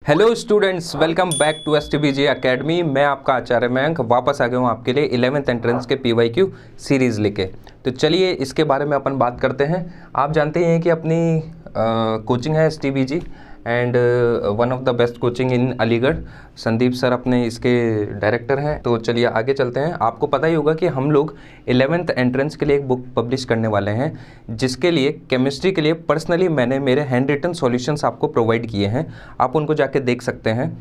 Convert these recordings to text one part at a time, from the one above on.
Hello students, welcome back to STBG academy. मैं आपका आचार्य मयंक वापस आ गया हूँ आपके लिए 11th एंट्रेंस के PYQ सीरीज़ लेके। तो चलिए इसके बारे में अपन बात करते हैं। आप जानते हैं कि अपनी कोचिंग है STBG and one of the best coaching in Aligarh. Sandeep sir अपने इसके डायरेक्टर हैं। तो चलिए आगे चलते हैं। आपको पता ही होगा कि हम लोग 11th एंट्रेंस के लिए एक बुक पब्लिश करने वाले हैं, जिसके लिए केमिस्ट्री के लिए पर्सनली मैंने मेरे हैंड रिटन सॉल्यूशंस आपको प्रोवाइड किए हैं। आप उनको जाके देख सकते हैं।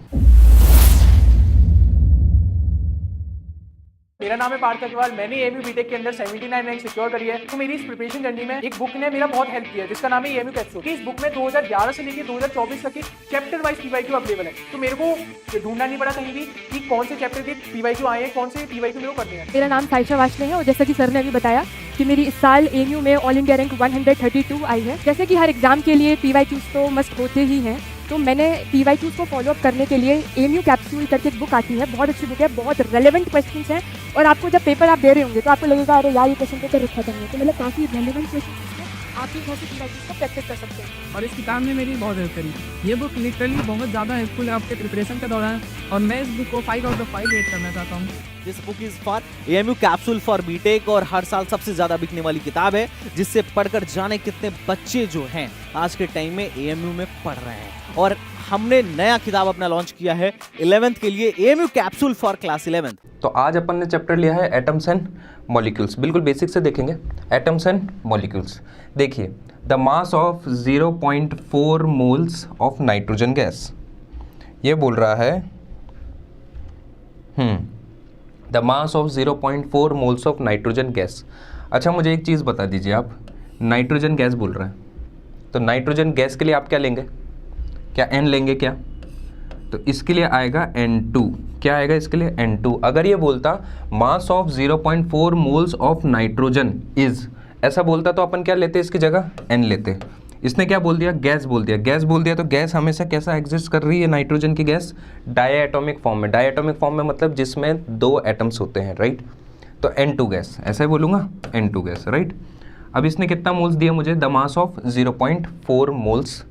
मेरा नाम है पार्थ अग्रवाल। मैंने एएमयू बीटेक के अंदर 79 रैंक सिक्योर करी है। तो मेरी इस प्रिपरेशन जर्नी में एक बुक ने मेरा बहुत हेल्प किया है, जिसका नाम है एएमयू कैप्सूल। इस बुक में 2011 से लेकर 2024 तक की चैप्टर वाइज PYQ अवेलेबल है। तो मेरे को ढूंढना नहीं पड़ा कहीं भी कि कौन से चैप्टर के PYQ आए हैं, कौन से PYQ मेरे को करने हैं। मेरा नाम साइशा वाशने है और जैसा कि सर ने अभी बताया कि मेरी इस साल एएमयू में ऑल इंडिया रैंक 132 आई है। जैसे कि हर एग्जाम के लिए PYQs तो मस्ट होते ही हैं, तो मैंने PYQs को फॉलो अप करने के लिए एएमयू कैप्सूल करके एक बुक आती है। बहुत अच्छी बुक है, बहुत रेलेवेंट क्वेश्चंस हैं और आपको जब पेपर आप दे रहे होंगे तो आपको लगेगा अरे यार ये क्वेश्चन पेपर रखा था। तो मतलब काफ़ी रेलेवेंट क्वेश्चन आप भी घर से PYQs को प्रैक्टिस कर सकते हैं। और इस किताब ने मेरी बहुत हेल्प करी। ये बुक लिटरली बहुत ज़्यादा हेल्पफुल है आपके प्रिपरेशन के दौरान, और मैं इस बुक को 5 आउट ऑफ 5 रेट करना चाहता हूँ। This book is for AMU capsule for BTech और हर साल सबसे ज्यादा बिकने वाली किताब है, जिससे पढ़कर जाने कितने बच्चे जो हैं आज के टाइम में एएमयू में पढ़ रहे हैं। और हमने नया किताब अपना लॉन्च किया है 11th के लिए, AMU capsule for class 11th। तो आज अपन ने चैप्टर लिया है एटम्स एंड मॉलिक्यूल्स। बिल्कुल बेसिक से देखेंगे एटम्स एंड मॉलिक्यूल्स। देखिए, the mass of 0.4 moles of nitrogen gas, ये बोल रहा है the mass of 0.4 moles of nitrogen gas. अच्छा, मुझे एक चीज़ बता दीजिए, आप नाइट्रोजन गैस बोल रहे हैं, तो नाइट्रोजन गैस के लिए आप क्या लेंगे? क्या N लेंगे क्या? तो इसके लिए आएगा N2। क्या आएगा इसके लिए? N2। अगर ये बोलता mass of 0.4 moles of nitrogen is, ऐसा बोलता तो अपन क्या लेते इसकी जगह? N लेते। इसने क्या बोल दिया? गैस बोल दिया। गैस बोल दिया तो गैस हमेशा कैसा एग्जिस्ट कर रही है नाइट्रोजन की गैस? डायएटॉमिक फॉर्म में। डायएटॉमिक फॉर्म में मतलब जिसमें 2 एटम्स होते हैं, राइट? तो N2 गैस, ऐसा ही बोलूँगा, N2 गैस, राइट? अब इसने कितना मोल्स दिया मुझे? The mass of 0.4 moles.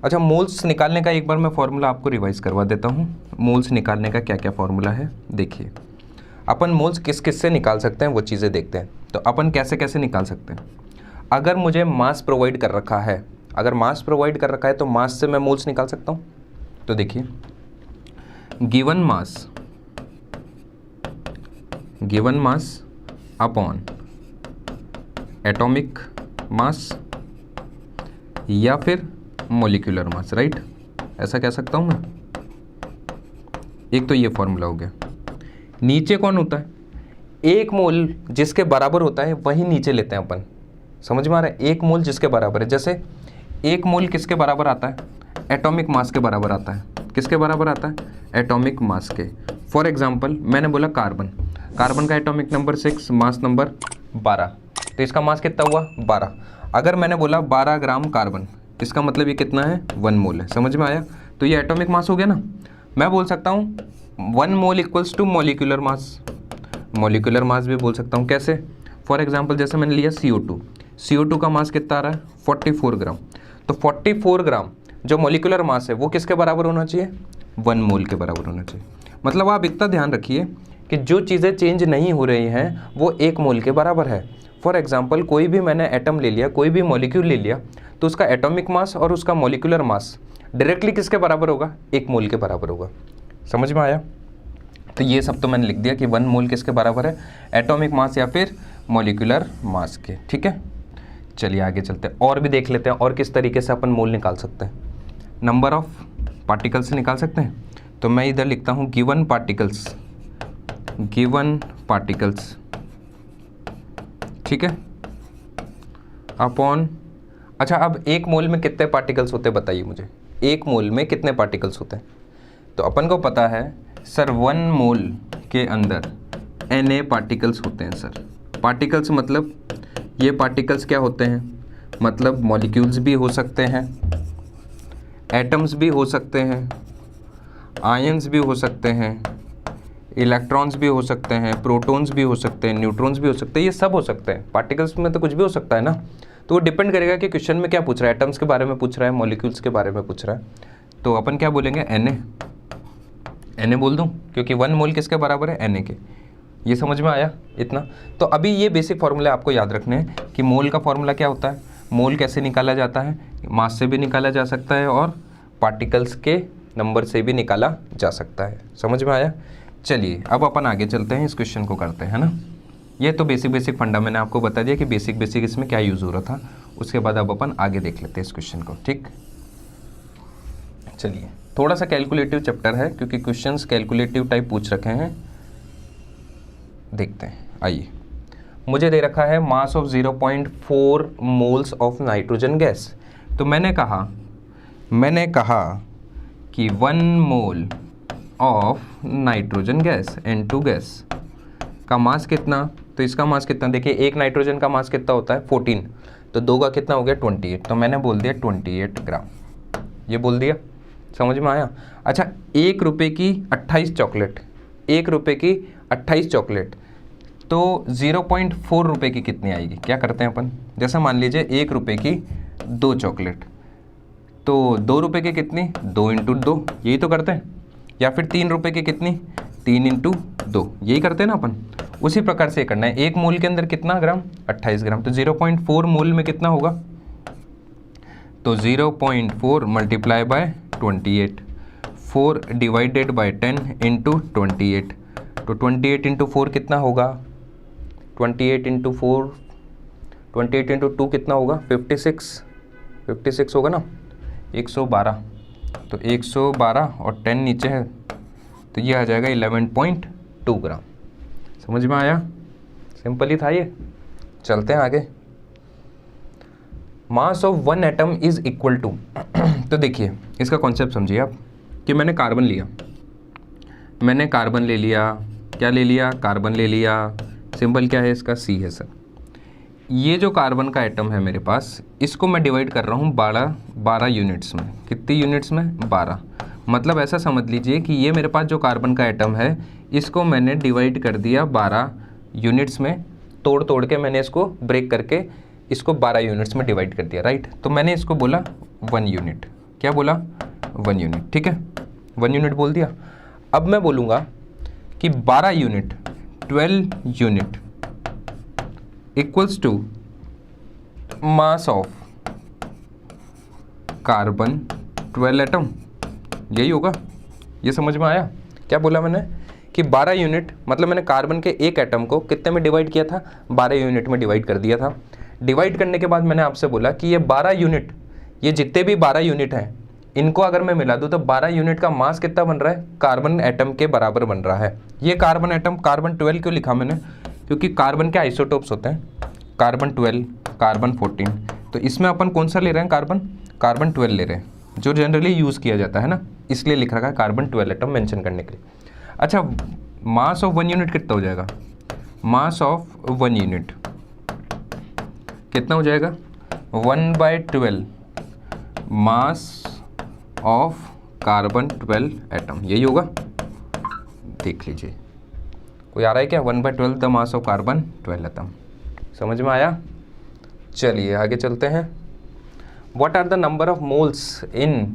अच्छा, मोल्स निकालने का एक बार मैं फॉर्मूला आपको रिवाइज करवा देता हूँ। मोल्स निकालने का क्या क्या फॉर्मूला है देखिए। अपन मोल्स किस किस से निकाल सकते हैं वो चीज़ें देखते हैं। तो अपन कैसे कैसे निकाल सकते हैं? अगर मुझे मास प्रोवाइड कर रखा है, अगर मास प्रोवाइड कर रखा है तो मास से मैं मोल्स निकाल सकता हूँ। तो देखिए, given mass upon atomic mass या फिर मॉलिक्यूलर मास, राइट? ऐसा कह सकता हूँ मैं। एक तो ये फॉर्मूला हो गया। नीचे कौन होता है? एक मोल जिसके बराबर होता है वही नीचे लेते हैं अपन। समझ में आ रहा है? एक मोल जिसके बराबर है। जैसे एक मोल किसके बराबर आता है? एटॉमिक मास के बराबर आता है। किसके बराबर आता है? एटॉमिक मास के। फॉर एग्जाम्पल मैंने बोला कार्बन, कार्बन का एटॉमिक नंबर 6, मास नंबर 12, तो इसका मास कितना हुआ? 12। अगर मैंने बोला 12 ग्राम कार्बन, इसका मतलब ये कितना है? 1 मोल है। समझ में आया? तो ये एटॉमिक मास हो गया ना। मैं बोल सकता हूँ 1 mole equals to molecular mass. Molecular mass भी बोल सकता हूँ। कैसे? फॉर एग्जांपल जैसे मैंने लिया CO2, CO2 का मास कितना आ रहा है? 44 ग्राम। तो 44 ग्राम जो मॉलिक्यूलर मास है वो किसके बराबर होना चाहिए? 1 मोल के बराबर होना चाहिए। मतलब आप इतना ध्यान रखिए कि जो चीज़ें चेंज नहीं हो रही हैं वो 1 मोल के बराबर है। फॉर एग्जांपल कोई भी मैंने एटम ले लिया, कोई भी मॉलिक्यूल ले लिया, तो उसका एटॉमिक मास और उसका मॉलिक्यूलर मास डायरेक्टली किसके बराबर होगा? 1 मोल के बराबर होगा। समझ में आया? तो ये सब तो मैंने लिख दिया कि 1 मोल किसके बराबर है? एटॉमिक मास या फिर मॉलिक्यूलर मास के। ठीक है, चलिए आगे चलते हैं और भी देख लेते हैं और किस तरीके से अपन मोल निकाल सकते हैं। नंबर ऑफ पार्टिकल्स से निकाल सकते हैं। तो मैं इधर लिखता हूँ गिवन पार्टिकल्स, ठीक है, अपॉन। अच्छा, अब 1 मोल में कितने पार्टिकल्स होते हैं बताइए मुझे? 1 मोल में कितने पार्टिकल्स होते हैं? तो अपन को पता है सर 1 मोल के अंदर Na पार्टिकल्स होते हैं सर। पार्टिकल्स मतलब ये पार्टिकल्स क्या होते हैं? मतलब मॉलिक्यूल्स भी हो सकते हैं, एटम्स भी हो सकते हैं, आयंस भी हो सकते हैं, इलेक्ट्रॉन्स भी हो सकते हैं, प्रोटॉन्स भी हो सकते हैं, न्यूट्रॉन्स भी हो सकते हैं। ये सब हो सकते हैं। पार्टिकल्स में तो कुछ भी हो सकता है ना। तो वो डिपेंड करेगा कि क्वेश्चन में क्या पूछ रहा है। एटम्स के बारे में पूछ रहा है, मॉलिक्यूल्स के बारे में पूछ रहा है। तो अपन क्या बोलेंगे, Na बोल दूँ, क्योंकि 1 मोल किसके बराबर है, Na के। ये समझ में आया इतना? तो अभी ये बेसिक फॉर्मूला आपको याद रखने हैं कि मोल का फॉर्मूला क्या होता है, मोल कैसे निकाला जाता है, मास से भी निकाला जा सकता है और पार्टिकल्स के नंबर से भी निकाला जा सकता है। समझ में आया? चलिए अब अपन आगे चलते हैं, इस क्वेश्चन को करते हैं ना। ये तो बेसिक फंडा मैंने आपको बता दिया कि बेसिक इसमें क्या यूज़ हो रहा था। उसके बाद अब अपन आगे देख लेते हैं इस क्वेश्चन को, ठीक। चलिए, थोड़ा सा कैलकुलेटिव चैप्टर है क्योंकि क्वेश्चंस कैलकुलेटिव टाइप पूछ रखे हैं। देखते हैं, आइए। मुझे दे रखा है mass of 0.4 moles of nitrogen gas. तो मैंने कहा कि 1 mole of nitrogen gas, N2 gas का मास कितना, तो इसका मास कितना, देखिए एक नाइट्रोजन का मास कितना होता है 14, तो 2 का कितना हो गया 28, तो मैंने बोल दिया 28 ग्राम, ये बोल दिया। समझ में आया? अच्छा, 1 रुपये की 28 चॉकलेट, 1 रुपये की 28 चॉकलेट, तो 0.4 रुपये की कितनी आएगी? क्या करते हैं अपन, जैसा मान लीजिए 1 रुपये की 2 चॉकलेट, तो 2 रुपये की कितनी, 2 × 2, यही तो करते हैं। या फिर 3 रुपये की कितनी, 3 × 2, यही करते हैं ना अपन। उसी प्रकार से करना है। 1 मोल के अंदर कितना ग्राम, 28 ग्राम, तो 0.4 मोल में कितना होगा, तो 0.4 मल्टीप्लाई बाय 28, 4 डिवाइडेड बाय 10 × 28, तो 28 × 4 कितना होगा, 28 × 4, 28 × 2 कितना होगा, 56 होगा ना, 112, तो 112 और 10 नीचे है, तो ये आ जाएगा 11.2 ग्राम। समझ में आया? सिंपल ही था ये। चलते हैं आगे। Mass of 1 atom is equal to, तो देखिए इसका कॉन्सेप्ट समझिए आप, कि मैंने कार्बन ले लिया, क्या ले लिया, कार्बन ले लिया, सिंबल क्या है इसका, C है सर। ये जो कार्बन का एटम है मेरे पास, इसको मैं डिवाइड कर रहा हूँ 12 यूनिट्स में। कितनी यूनिट्स में, 12। मतलब ऐसा समझ लीजिए कि ये मेरे पास जो कार्बन का एटम है, इसको मैंने डिवाइड कर दिया 12 यूनिट्स में, तोड़ के मैंने इसको ब्रेक करके इसको 12 यूनिट्स में डिवाइड कर दिया, राइट। तो मैंने इसको बोला 1 यूनिट। क्या बोला, 1 यूनिट, ठीक है, 1 यूनिट बोल दिया। अब मैं बोलूँगा कि 12 unit, 12 unit equals to mass of carbon 12 atom, यही होगा। ये समझ में आया? क्या बोला मैंने कि 12 यूनिट, मतलब मैंने कार्बन के एक एटम को कितने में डिवाइड किया था, 12 यूनिट में डिवाइड कर दिया था। डिवाइड करने के बाद मैंने आपसे बोला कि ये 12 यूनिट, ये जितने भी 12 यूनिट हैं, इनको अगर मैं मिला दूँ तो 12 यूनिट का मास कितना बन रहा है, कार्बन एटम के बराबर बन रहा है। ये कार्बन एटम, कार्बन 12 क्यों लिखा मैंने, क्योंकि कार्बन के आइसोटोप्स होते हैं, कार्बन 12, कार्बन 14, तो इसमें अपन कौन सा ले रहे हैं, कार्बन 12 ले रहे हैं, जो जनरली यूज़ किया जाता है ना, इसलिए लिख रखा है कार्बन 12 एटम मेंशन करने के लिए। अच्छा, मास ऑफ 1 यूनिट कितना हो जाएगा, मास ऑफ 1 यूनिट कितना हो जाएगा, 1/12 मास ऑफ कार्बन 12 एटम, यही होगा। देख लीजिए, कोई आ रहा है क्या, 1/12 the mass of carbon 12 atom. समझ में आया? चलिए आगे चलते हैं। What are the number of moles in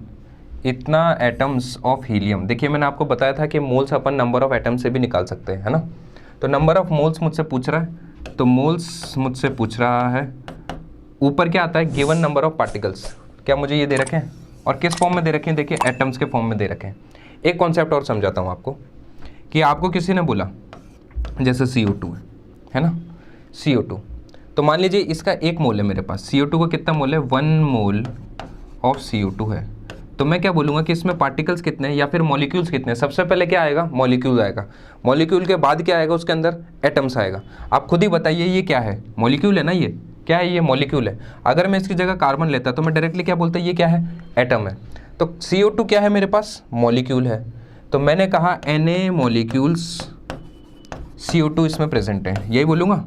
इतना एटम्स ऑफ हीलियम। देखिए मैंने आपको बताया था कि moles upon number of atom से भी निकाल सकते हैं, है ना। तो नंबर ऑफ मोल्स मुझसे पूछ रहा है, तो मोल्स मुझसे पूछ रहा है, ऊपर क्या आता है, गिवन नंबर ऑफ पार्टिकल्स। क्या मुझे ये दे रखे हैं, और किस फॉर्म में दे रखे हैं, देखिए एटम्स के फॉर्म में दे रखे हैं। एक कॉन्सेप्ट और समझाता हूँ आपको, कि आपको किसी ने बोला जैसे CO2 है ना, CO2, तो मान लीजिए इसका 1 मोल है मेरे पास, CO2 का कितना मोल है, 1 मोल ऑफ CO2 है। तो मैं क्या बोलूँगा कि इसमें पार्टिकल्स कितने हैं या फिर मॉलिक्यूल्स कितने हैं। सबसे पहले क्या आएगा, मॉलिक्यूल आएगा, मॉलिक्यूल के बाद क्या आएगा, उसके अंदर एटम्स आएगा। आप खुद ही बताइए ये क्या है, मॉलिक्यूल है ना, ये क्या है, ये मॉलिक्यूल है। अगर मैं इसकी जगह कार्बन लेता तो मैं डायरेक्टली क्या बोलता, ये क्या है, एटम है। तो CO2 क्या है मेरे पास, मॉलिक्यूल है। तो मैंने कहा Na मॉलिक्यूल्स CO2 इसमें प्रेजेंट है, यही बोलूँगा।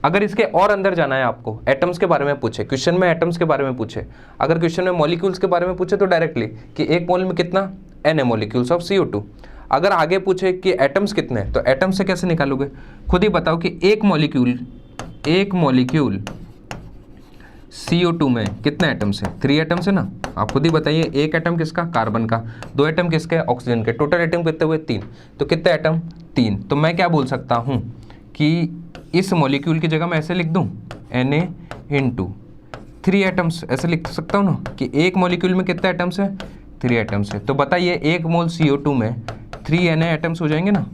अगर इसके और अंदर जाना है आपको, एटम्स के बारे में पूछे, क्वेश्चन में एटम्स के बारे में पूछे, अगर क्वेश्चन में मॉलिक्यूल्स के बारे में पूछे तो डायरेक्टली कि 1 मोल में कितना, Na मॉलिक्यूल्स ऑफ CO2। अगर आगे पूछे कि एटम्स कितने हैं, तो एटम्स से कैसे निकालोगे, खुद ही बताओ कि एक मॉलिक्यूल CO2 में कितने एटम्स हैं? 3 एटम्स है ना। आप खुद ही बताइए, एक एटम किसका? कार्बन का। 2 एटम किसके? ऑक्सीजन के। टोटल एटम कितने हुए? 3। तो कितने एटम? 3। तो मैं क्या बोल सकता हूँ कि इस मॉलिक्यूल की जगह मैं ऐसे लिख दूँ Na/3 एटम्स, ऐसे लिख सकता हूँ ना कि एक मॉलिक्यूल में कितने एटम्स हैं? 3 एटम्स है। तो बताइए 1 मोल CO2 में 3 Na एटम्स हो जाएंगे ना।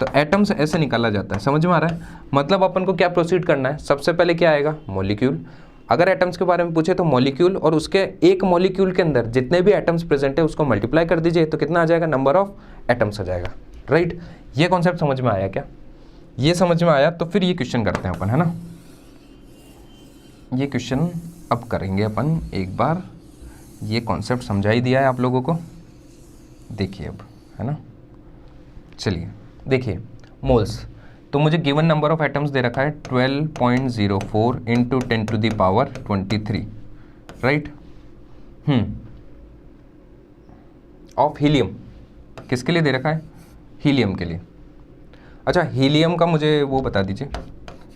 तो एटम्स ऐसे निकाला जाता है, समझ में आ रहा है? मतलब अपन को क्या प्रोसीड करना है, सबसे पहले क्या आएगा? मॉलिक्यूल। अगर एटम्स के बारे में पूछे तो मॉलिक्यूल, और उसके एक मॉलिक्यूल के अंदर जितने भी एटम्स प्रेजेंट है उसको मल्टीप्लाई कर दीजिए, तो कितना आ जाएगा? नंबर ऑफ एटम्स आ जाएगा, राइट। ये कॉन्सेप्ट समझ में आया क्या? ये समझ में आया तो फिर ये क्वेश्चन करते हैं अपन, है ना। ये क्वेश्चन अब करेंगे अपन एक बार। ये कॉन्सेप्ट समझा ही दिया है आप लोगों को, देखिए अब, है ना। चलिए देखिए, मोल्स। तो मुझे गिवन नंबर ऑफ एटम्स दे रखा है 12.04 इंटू 10⁻23, राइट। Of helium. किसके लिए दे रखा है? हीलियम के लिए। अच्छा, हीलियम का मुझे वो बता दीजिए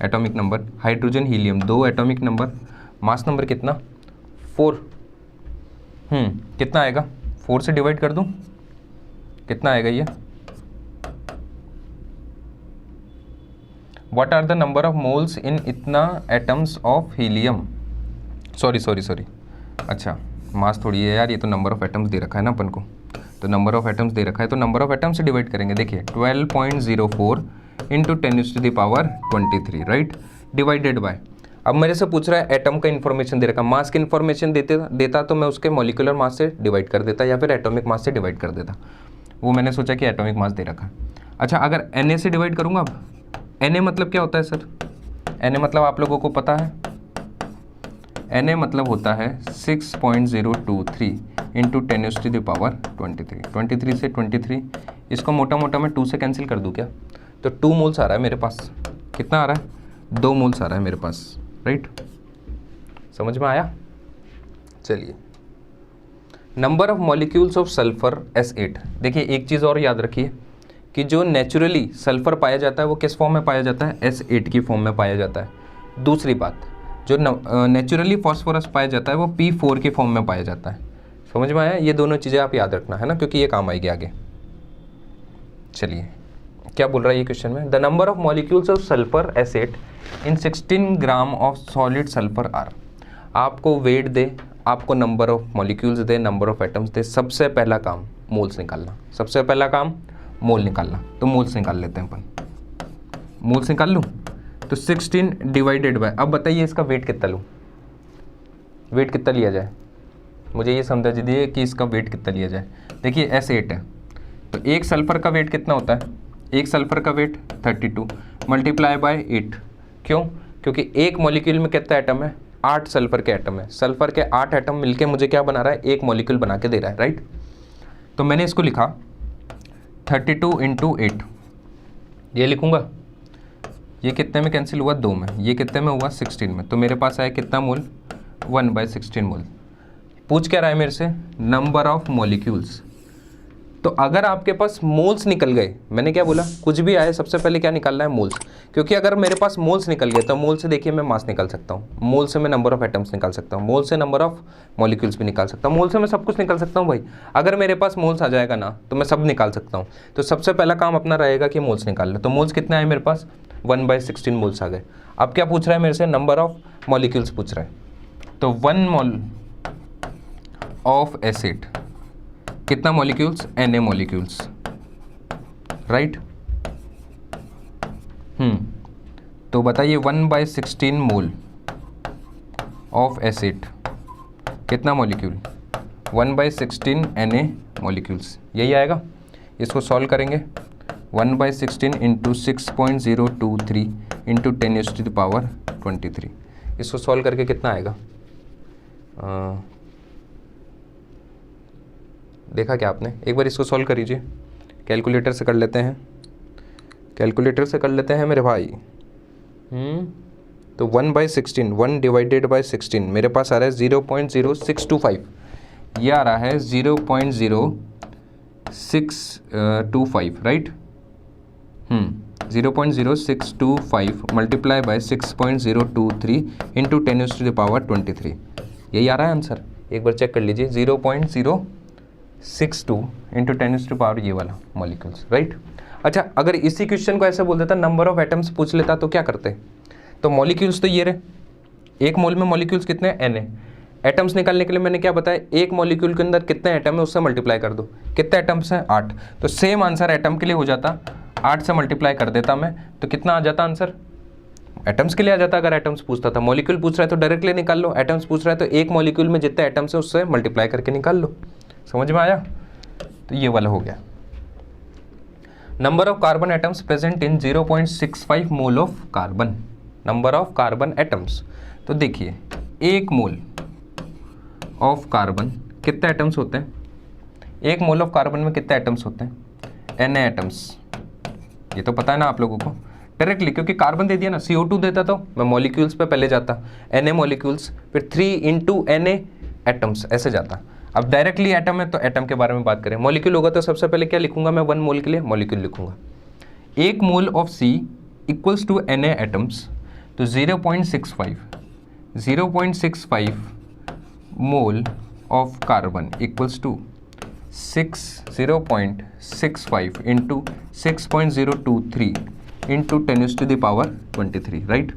atomic number. Hydrogen helium 2 atomic number, mass number कितना? 4। कितना आएगा? 4 से डिवाइड कर दूं, कितना आएगा ये? What are the number of moles in इतना atoms of helium? सॉरी, अच्छा मास थोड़ी है यार, ये तो नंबर ऑफ एटम्स दे रखा है ना अपन को। तो नंबर ऑफ एटम्स दे रखा है तो नंबर ऑफ एटम्स से डिवाइड करेंगे। देखिए 12.04 इंटू 10⁻23, राइट, डिवाइडेड बाय। अब मेरे से पूछ रहा है एटम का इन्फॉर्मेशन दे रखा है। मास की इन्फॉर्मेशन देता तो मैं उसके मॉलिक्यूलर मास से डिवाइड कर देता या फिर एटॉमिक मास से डिवाइड कर देता। वो मैंने सोचा कि एटॉमिक मास दे रखा है। अच्छा, अगर Na से डिवाइड करूँगा, अब Na मतलब क्या होता है सर? Na मतलब आप लोगों को पता है, Na मतलब होता है 6.023 इंटू 10⁻23। 23 से 23, इसको मोटा मोटा मैं 2 से कैंसिल कर दूँ क्या? तो 2 मोल्स आ रहा है मेरे पास। कितना आ रहा है? 2 मोल्स आ रहा है मेरे पास, राइट। समझ में आया? चलिए, number of molecules of sulphur S8। देखिए एक चीज़ और याद रखिए कि जो नेचुरली सल्फर पाया जाता है वो किस फॉर्म में पाया जाता है? S8 की फॉर्म में पाया जाता है। दूसरी बात, जो नेचुरली फॉस्फोरस पाया जाता है वो P4 की फॉर्म में पाया जाता है। समझ में आया? ये दोनों चीज़ें आप याद रखना, है ना, क्योंकि ये काम आएगी आगे। चलिए, क्या बोल रहा है ये क्वेश्चन में? The number of molecules of sulphur S8 in 16 gram of solid sulphur are. आपको वेट दे, आपको नंबर ऑफ मॉलिक्यूल्स दे, नंबर ऑफ एटम्स दे, सबसे पहला काम मोल्स निकालना। सबसे पहला काम मोल निकालना। तो मोल्स निकाल लेते हैं अपन। मोल्स निकाल लूँ तो 16 डिवाइडेड बाय, अब बताइए इसका वेट कितना लूँ? वेट कितना लिया जाए? मुझे ये समझा दीजिए कि इसका वेट कितना लिया जाए। देखिए S8 है तो एक सल्फर का वेट कितना होता है? एक सल्फर का वेट 32 मल्टीप्लाई बाय 8। क्यों? क्योंकि एक मॉलिक्यूल में कितना एटम है? 8 सल्फर के एटम है। सल्फर के 8 एटम मिलके मुझे क्या बना रहा है? एक मॉलिक्यूल बना के दे रहा है, राइट। तो मैंने इसको लिखा 32 इंटू 8, ये लिखूँगा। ये कितने में कैंसिल हुआ? 2 में। ये कितने में हुआ? 16 में। तो मेरे पास आया कितना मोल? 1/16 मोल। पूछ क्या रहा है मेरे से? Number of molecules. तो अगर आपके पास मोल्स निकल गए, मैंने क्या बोला? कुछ भी आए सबसे पहले क्या निकालना है? मोल्स। क्योंकि अगर मेरे पास मोल्स निकल गए तो मोल से देखिए मैं मास निकाल सकता हूँ, मोल से मैं नंबर ऑफ एटम्स निकाल सकता हूँ, मोल से नंबर ऑफ मॉलिक्यूल्स भी निकाल सकता हूँ, मोल से मैं सब कुछ निकाल सकता हूँ भाई। अगर मेरे पास मोल्स आ जाएगा ना तो मैं सब निकाल सकता हूँ। तो सबसे पहला काम अपना रहेगा कि मोल्स निकाल लो। तो मोल्स कितने आए मेरे पास? 1/16 मोल्स आ गए। अब क्या पूछ रहा है मेरे से? नंबर ऑफ मॉलिक्यूल्स पूछ रहा है। तो 1 मोल ऑफ एसिड, कितना मॉलिक्यूल्स? Na molecules, right. तो बताइए 1/16 मोल ऑफ एसिड कितना मॉलिक्यूल? 1/16 Na मॉलिक्यूल्स, यही आएगा। इसको सॉल्व करेंगे। 1/16 इंटू 6.023 इंटू 10⁻23। इसको सॉल्व करके कितना आएगा? देखा क्या आपने? एक बार इसको सॉल्व कर लीजिए, कैलकुलेटर से कर लेते हैं, कैलकुलेटर से कर लेते हैं मेरे भाई। तो 1/16, 1 डिवाइडेड बाय 16 मेरे पास आ रहा है 0.0625। ये आ रहा है 0.0625, राइट। 0.0625 multiply by 6.023 into 10⁻23। यही आ रहा है आंसर, एक बार चेक कर लीजिए। 0.062 इंटू 10⁻, ये वाला मॉलिक्यूल्स, राइट। अच्छा, अगर इसी क्वेश्चन को ऐसे बोल देता, नंबर ऑफ एटम्स पूछ लेता, तो क्या करते? तो मॉलिक्यूल्स तो ये रहे, एक मोल में मॉलिक्यूल्स कितने हैं? n है। एटम्स निकालने के लिए मैंने क्या बताया, एक मॉलिक्यूल के अंदर कितने एटम है उससे मल्टीप्लाई कर दो। कितने एटम्स हैं? 8। तो सेम आंसर एटम के लिए हो जाता, 8 से मल्टीप्लाई कर देता मैं, तो कितना आ जाता आंसर? एटम्स के लिए आ जाता। अगर एटम्स पूछता था, मॉलिक्यूल पूछ रहा है तो डायरेक्टली निकाल लो, एटम्स पूछ रहा है तो एक मॉलिक्यूल में जितने एटम्स है उससे मल्टीप्लाई करके निकाल लो। समझ में आया? तो ये वाला हो गया। Number of carbon atoms present in 0.65 mole of carbon. Number of carbon atoms, तो देखिए एक मोल ऑफ कार्बन कितने एटम्स होते हैं? एक मोल ऑफ कार्बन में कितने एटम्स होते हैं? n atoms. ये तो पता है ना आप लोगों को डायरेक्टली, क्योंकि कार्बन दे दिया ना, CO2 देता तो मैं मॉलिक्यूल्स पे पहले जाता, Na मॉलिक्यूल्स, फिर 3 इंटू Na एटम्स, ऐसे जाता। अब डायरेक्टली एटम है तो एटम के बारे में बात करें। मॉलिक्यूल होगा तो सबसे पहले क्या लिखूंगा मैं? 1 मोल के लिए मॉलिक्यूल लिखूंगा। एक mole of C equals to Na atoms, तो 0.65 mole of carbon equals to 0.65 into 6.023 into 10⁻23, right.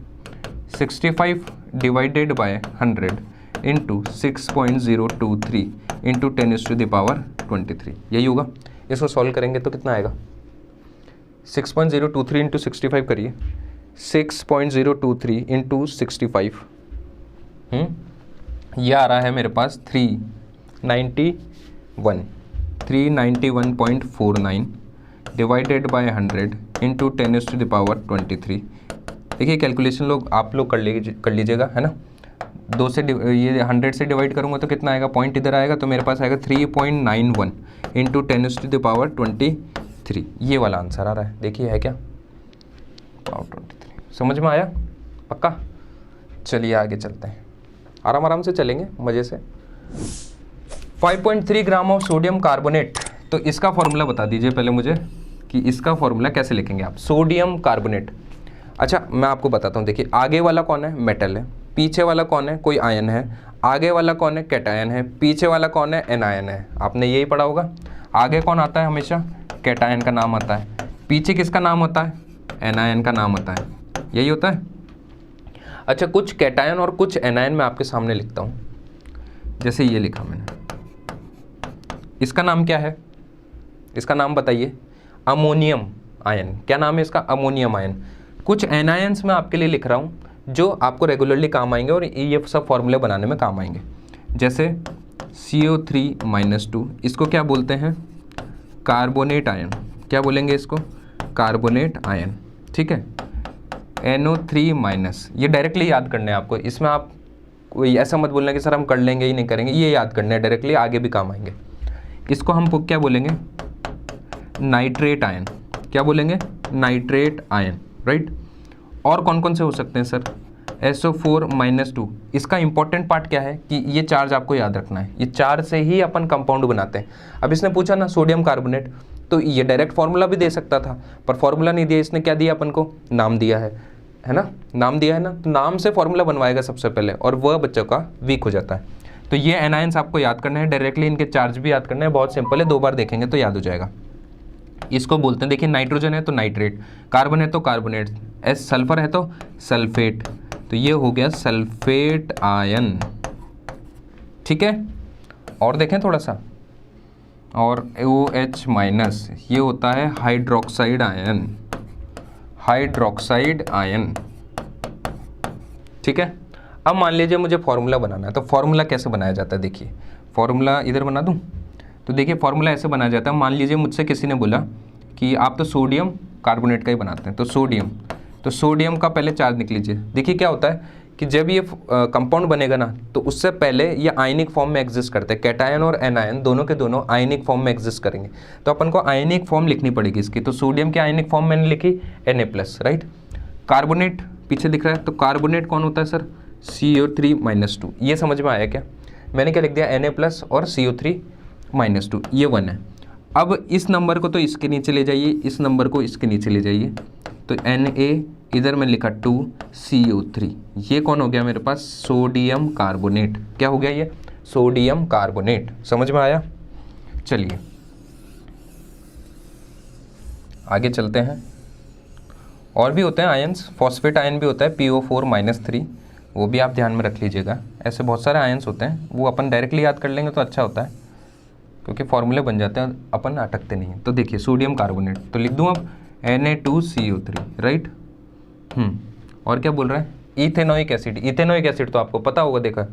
65 divided by 100 into 6.023 into 10⁻23, यही होगा। इसको सॉल्व करेंगे तो कितना आएगा? 6.023 इंटू 65 करिए, 6.023 इंटू 65, यह आ रहा है मेरे पास 391.49 डिवाइडेड बाय 100 इंटू 10⁻23। देखिए कैलकुलेशन आप लोग कर लीजिएगा, है ना। 2 से ये 100 से डिवाइड करूँगा तो कितना आएगा? पॉइंट इधर आएगा तो मेरे पास आएगा 3.91 इंटू 10⁻23। ये वाला आंसर आ रहा है। देखिए है क्या? 23। समझ में आया? पक्का? चलिए आगे चलते हैं, आराम से चलेंगे मज़े से। 5.3 ग्राम ऑफ सोडियम कार्बोनेट, तो इसका फॉर्मूला बता दीजिए पहले मुझे कि इसका फॉर्मूला कैसे लिखेंगे आप? Sodium carbonate. अच्छा मैं आपको बताता हूँ, देखिए आगे वाला कौन है? मेटल है। पीछे वाला कौन है? कोई आयन है। आगे वाला कौन है? कैटायन है। पीछे वाला कौन है? एनायन है। आपने यही पढ़ा होगा। आगे कौन आता है? हमेशा कैटायन का नाम आता है। पीछे किसका नाम होता है? एनायन का नाम होता है। यही होता है। अच्छा कुछ कैटायन और कुछ एनायन मैं आपके सामने लिखता हूँ, जैसे ये लिखा मैंने। इसका नाम क्या है? इसका नाम बताइए। Ammonium ion. क्या नाम है इसका? Ammonium ion. कुछ एनायंस मैं आपके लिए लिख रहा हूँ जो आपको रेगुलरली काम आएंगे और ये सब फॉर्मूले बनाने में काम आएंगे। जैसे CO3-2, इसको क्या बोलते हैं? Carbonate ion. क्या बोलेंगे इसको? कार्बोनेट आयन, ठीक है। NO3-, ये डायरेक्टली याद करने हैं आपको। इसमें आप कोई ऐसा मत बोलना कि सर हम कर लेंगे ही नहीं करेंगे, ये याद करने हैं डायरेक्टली, आगे भी काम आएंगे। इसको हम क्या बोलेंगे? Nitrate ion. क्या बोलेंगे? Nitrate ion, right. और कौन कौन से हो सकते हैं सर? SO4-2। इसका इंपॉर्टेंट पार्ट क्या है कि ये चार्ज आपको याद रखना है। ये चार्ज से ही अपन कंपाउंड बनाते हैं। अब इसने पूछा ना सोडियम कार्बोनेट, तो ये डायरेक्ट फार्मूला भी दे सकता था, पर फार्मूला नहीं दिया। इसने क्या दिया अपन को? नाम दिया है ना। नाम दिया है ना, तो नाम से फार्मूला बनवाएगा सबसे पहले, और वह बच्चों का वीक हो जाता है। तो ये एनायंस आपको याद करना है, डायरेक्टली इनके चार्ज भी याद करना है। बहुत सिंपल है, 2 बार देखेंगे तो याद हो जाएगा। इसको बोलते हैं, देखिए नाइट्रोजन है तो नाइट्रेट, कार्बन है तो कार्बोनेट, सल्फर है तो सल्फेट। तो ये हो गया सल्फेट आयन, ठीक है। और देखें थोड़ा सा, और OH-, ये होता है हाइड्रोक्साइड आयन। हाइड्रोक्साइड आयन, ठीक है। अब मान लीजिए मुझे फॉर्मूला बनाना है, तो फॉर्मूला कैसे बनाया जाता है? देखिए फॉर्मूला इधर बना दूं, तो देखिए फॉर्मूला ऐसे बनाया जाता है। मान लीजिए मुझसे किसी ने बोला कि आप तो सोडियम कार्बोनेट का ही बनाते हैं, तो सोडियम का पहले चार्ज निकल लीजिए। देखिए क्या होता है कि जब ये कंपाउंड बनेगा ना, तो उससे पहले ये आयनिक फॉर्म में एग्जिस्ट करते हैं। कैटायन और एनायन दोनों के दोनों आयनिक फॉर्म में एग्जिस्ट करेंगे, तो अपन को आयनिक फॉर्म लिखनी पड़ेगी इसकी। तो सोडियम की आयनिक फॉर्म मैंने लिखी Na+, राइट। कार्बोनेट पीछे दिख रहा है, तो कार्बोनेट कौन होता है सर? CO3-2। ये समझ में आया क्या? मैंने क्या लिख दिया? Na+ और CO3-2, ये 1 है। अब इस नंबर को तो इसके नीचे ले जाइए, इस नंबर को इसके नीचे ले जाइए, तो Na इधर मैं लिखा 2CO3, ये कौन हो गया मेरे पास? Sodium carbonate. क्या हो गया ये? Sodium carbonate. समझ में आया? चलिए आगे चलते हैं। और भी होते हैं आयंस, फॉस्फेट आयन भी होता है PO4-3, वो भी आप ध्यान में रख लीजिएगा। ऐसे बहुत सारे आयंस होते हैं, वो अपन डायरेक्टली याद कर लेंगे तो अच्छा होता है, क्योंकि फॉर्मूले बन जाते हैं, अपन अटकते नहीं हैं। तो देखिए सोडियम कार्बोनेट, तो लिख दूँ अब Na2CO3, राइट। और क्या बोल रहा है? Ethanoic acid. इथेनोइक एसिड तो आपको पता होगा, देखा।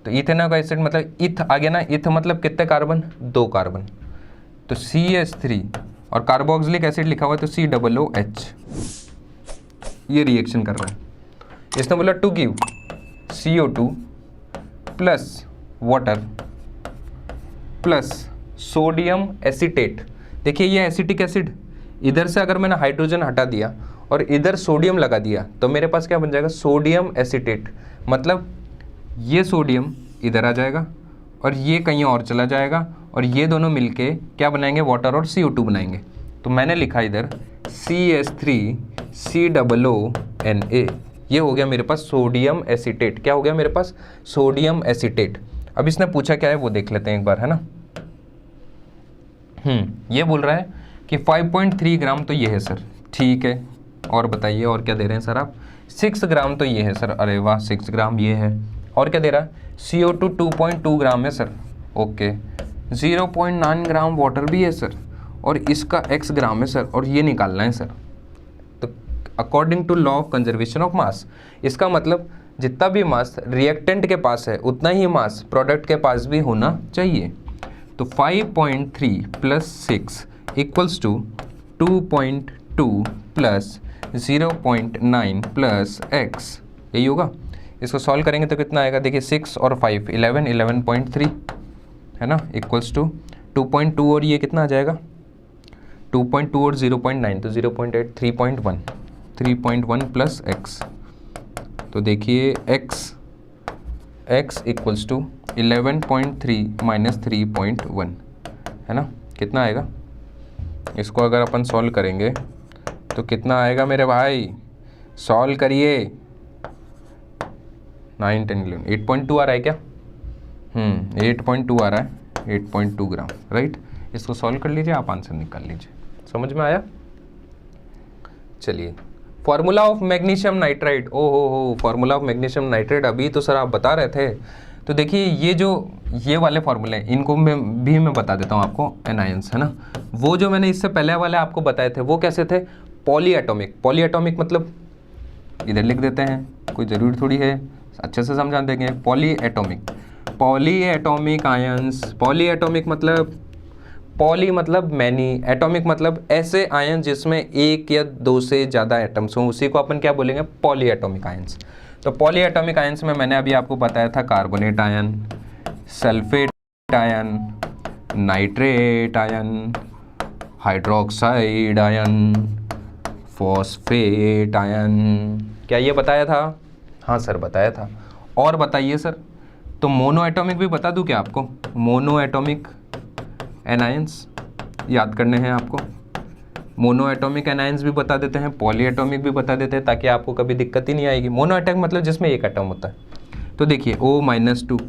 तो इथेनोइक एसिड मतलब इथ आ गया ना, इथ मतलब कितने कार्बन? 2 कार्बन, तो CH3, और कार्बोक्सिलिक एसिड लिखा हुआ है तो COOH। ये रिएक्शन कर रहा है, इसने बोला to give CO2 plus water plus sodium acetate. देखिए ये एसिटिक एसिड, इधर से अगर मैंने हाइड्रोजन हटा दिया और इधर सोडियम लगा दिया तो मेरे पास क्या बन जाएगा? Sodium acetate. मतलब ये सोडियम इधर आ जाएगा और ये कहीं और चला जाएगा, और ये दोनों मिलके क्या बनाएंगे? वाटर और CO2 बनाएंगे। तो मैंने लिखा इधर CH3COONA, ये हो गया मेरे पास सोडियम एसीटेट। क्या हो गया मेरे पास? Sodium acetate. अब इसने पूछा क्या है वो देख लेते हैं एक बार, है ना। ये बोल रहा है कि 5.3 ग्राम तो ये है सर, ठीक है। और बताइए और क्या दे रहे हैं सर आप? 6 ग्राम तो ये है सर, अरे वाह 6 ग्राम ये है। और क्या दे रहा है? CO2 2.2 ग्राम है सर, ओके। 0.9 ग्राम वाटर भी है सर, और इसका x ग्राम है सर, और ये निकालना है सर। तो according to law of conservation of mass, इसका मतलब जितना भी मास रिएक्टेंट के पास है उतना ही मास प्रोडक्ट के पास भी होना चाहिए। तो 5.3 plus 6 equals to 2.2 plus 0.9 plus x, यही होगा। इसको सॉल्व करेंगे तो कितना आएगा? देखिए 6 और 5 11, 11.3 है ना, इक्वल्स टू 2.2 और ये कितना आ जाएगा? 2.2 और 0.9 तो 0.8, 3.1, 3.1 प्लस x। तो देखिए x इक्वल्स टू 11.3 माइनस 3.1 है ना, कितना आएगा? इसको अगर अपन सॉल्व करेंगे तो कितना आएगा मेरे भाई? सॉल्व करिए। 9, 10, 11, 8.2 आ रहा है क्या? 8.2 आ रहा है, 8.2 ग्राम, राइट। इसको सॉल्व कर लीजिए, आप आंसर निकाल लीजिए। समझ में आया? चलिए फॉर्मूला ऑफ मैग्नीशियम नाइट्राइड। ओ हो, फॉर्मूला ऑफ मैग्नीशियम नाइट्राइड अभी तो सर आप बता रहे थे। तो देखिए ये वाले फॉर्मूले हैं, इनको मैं बता देता हूँ आपको। एनायंस है ना, वो जो मैंने इससे पहले वाले आपको बताए थे वो कैसे थे? Poly atomic. पॉली एटॉमिक मतलब इधर लिख देते हैं, कोई ज़रूरी थोड़ी है, अच्छे से समझा देंगे। Poly atomic ions. Poly atomic मतलब पॉली मतलब मैनी, एटॉमिक मतलब ऐसे आयन जिसमें एक या दो से ज़्यादा एटम्स हों, उसी को अपन क्या बोलेंगे? Poly atomic ions. तो पॉली एटॉमिक आयंस में मैंने अभी आपको बताया था carbonate ion, sulphate ion, nitrate ion, hydroxide ion, phosphate ion. क्या ये बताया था? हाँ सर बताया था। और बताइए सर, तो मोनो एटॉमिक भी बता दूं क्या आपको? मोनो एटॉमिक एनायंस याद करने हैं आपको। मोनो एटॉमिक एनायंस भी बता देते हैं, पॉली एटॉमिक भी बता देते हैं, ताकि आपको कभी दिक्कत ही नहीं आएगी। मोनो एटॉमिक मतलब जिसमें एक एटम होता है। तो देखिए O-2,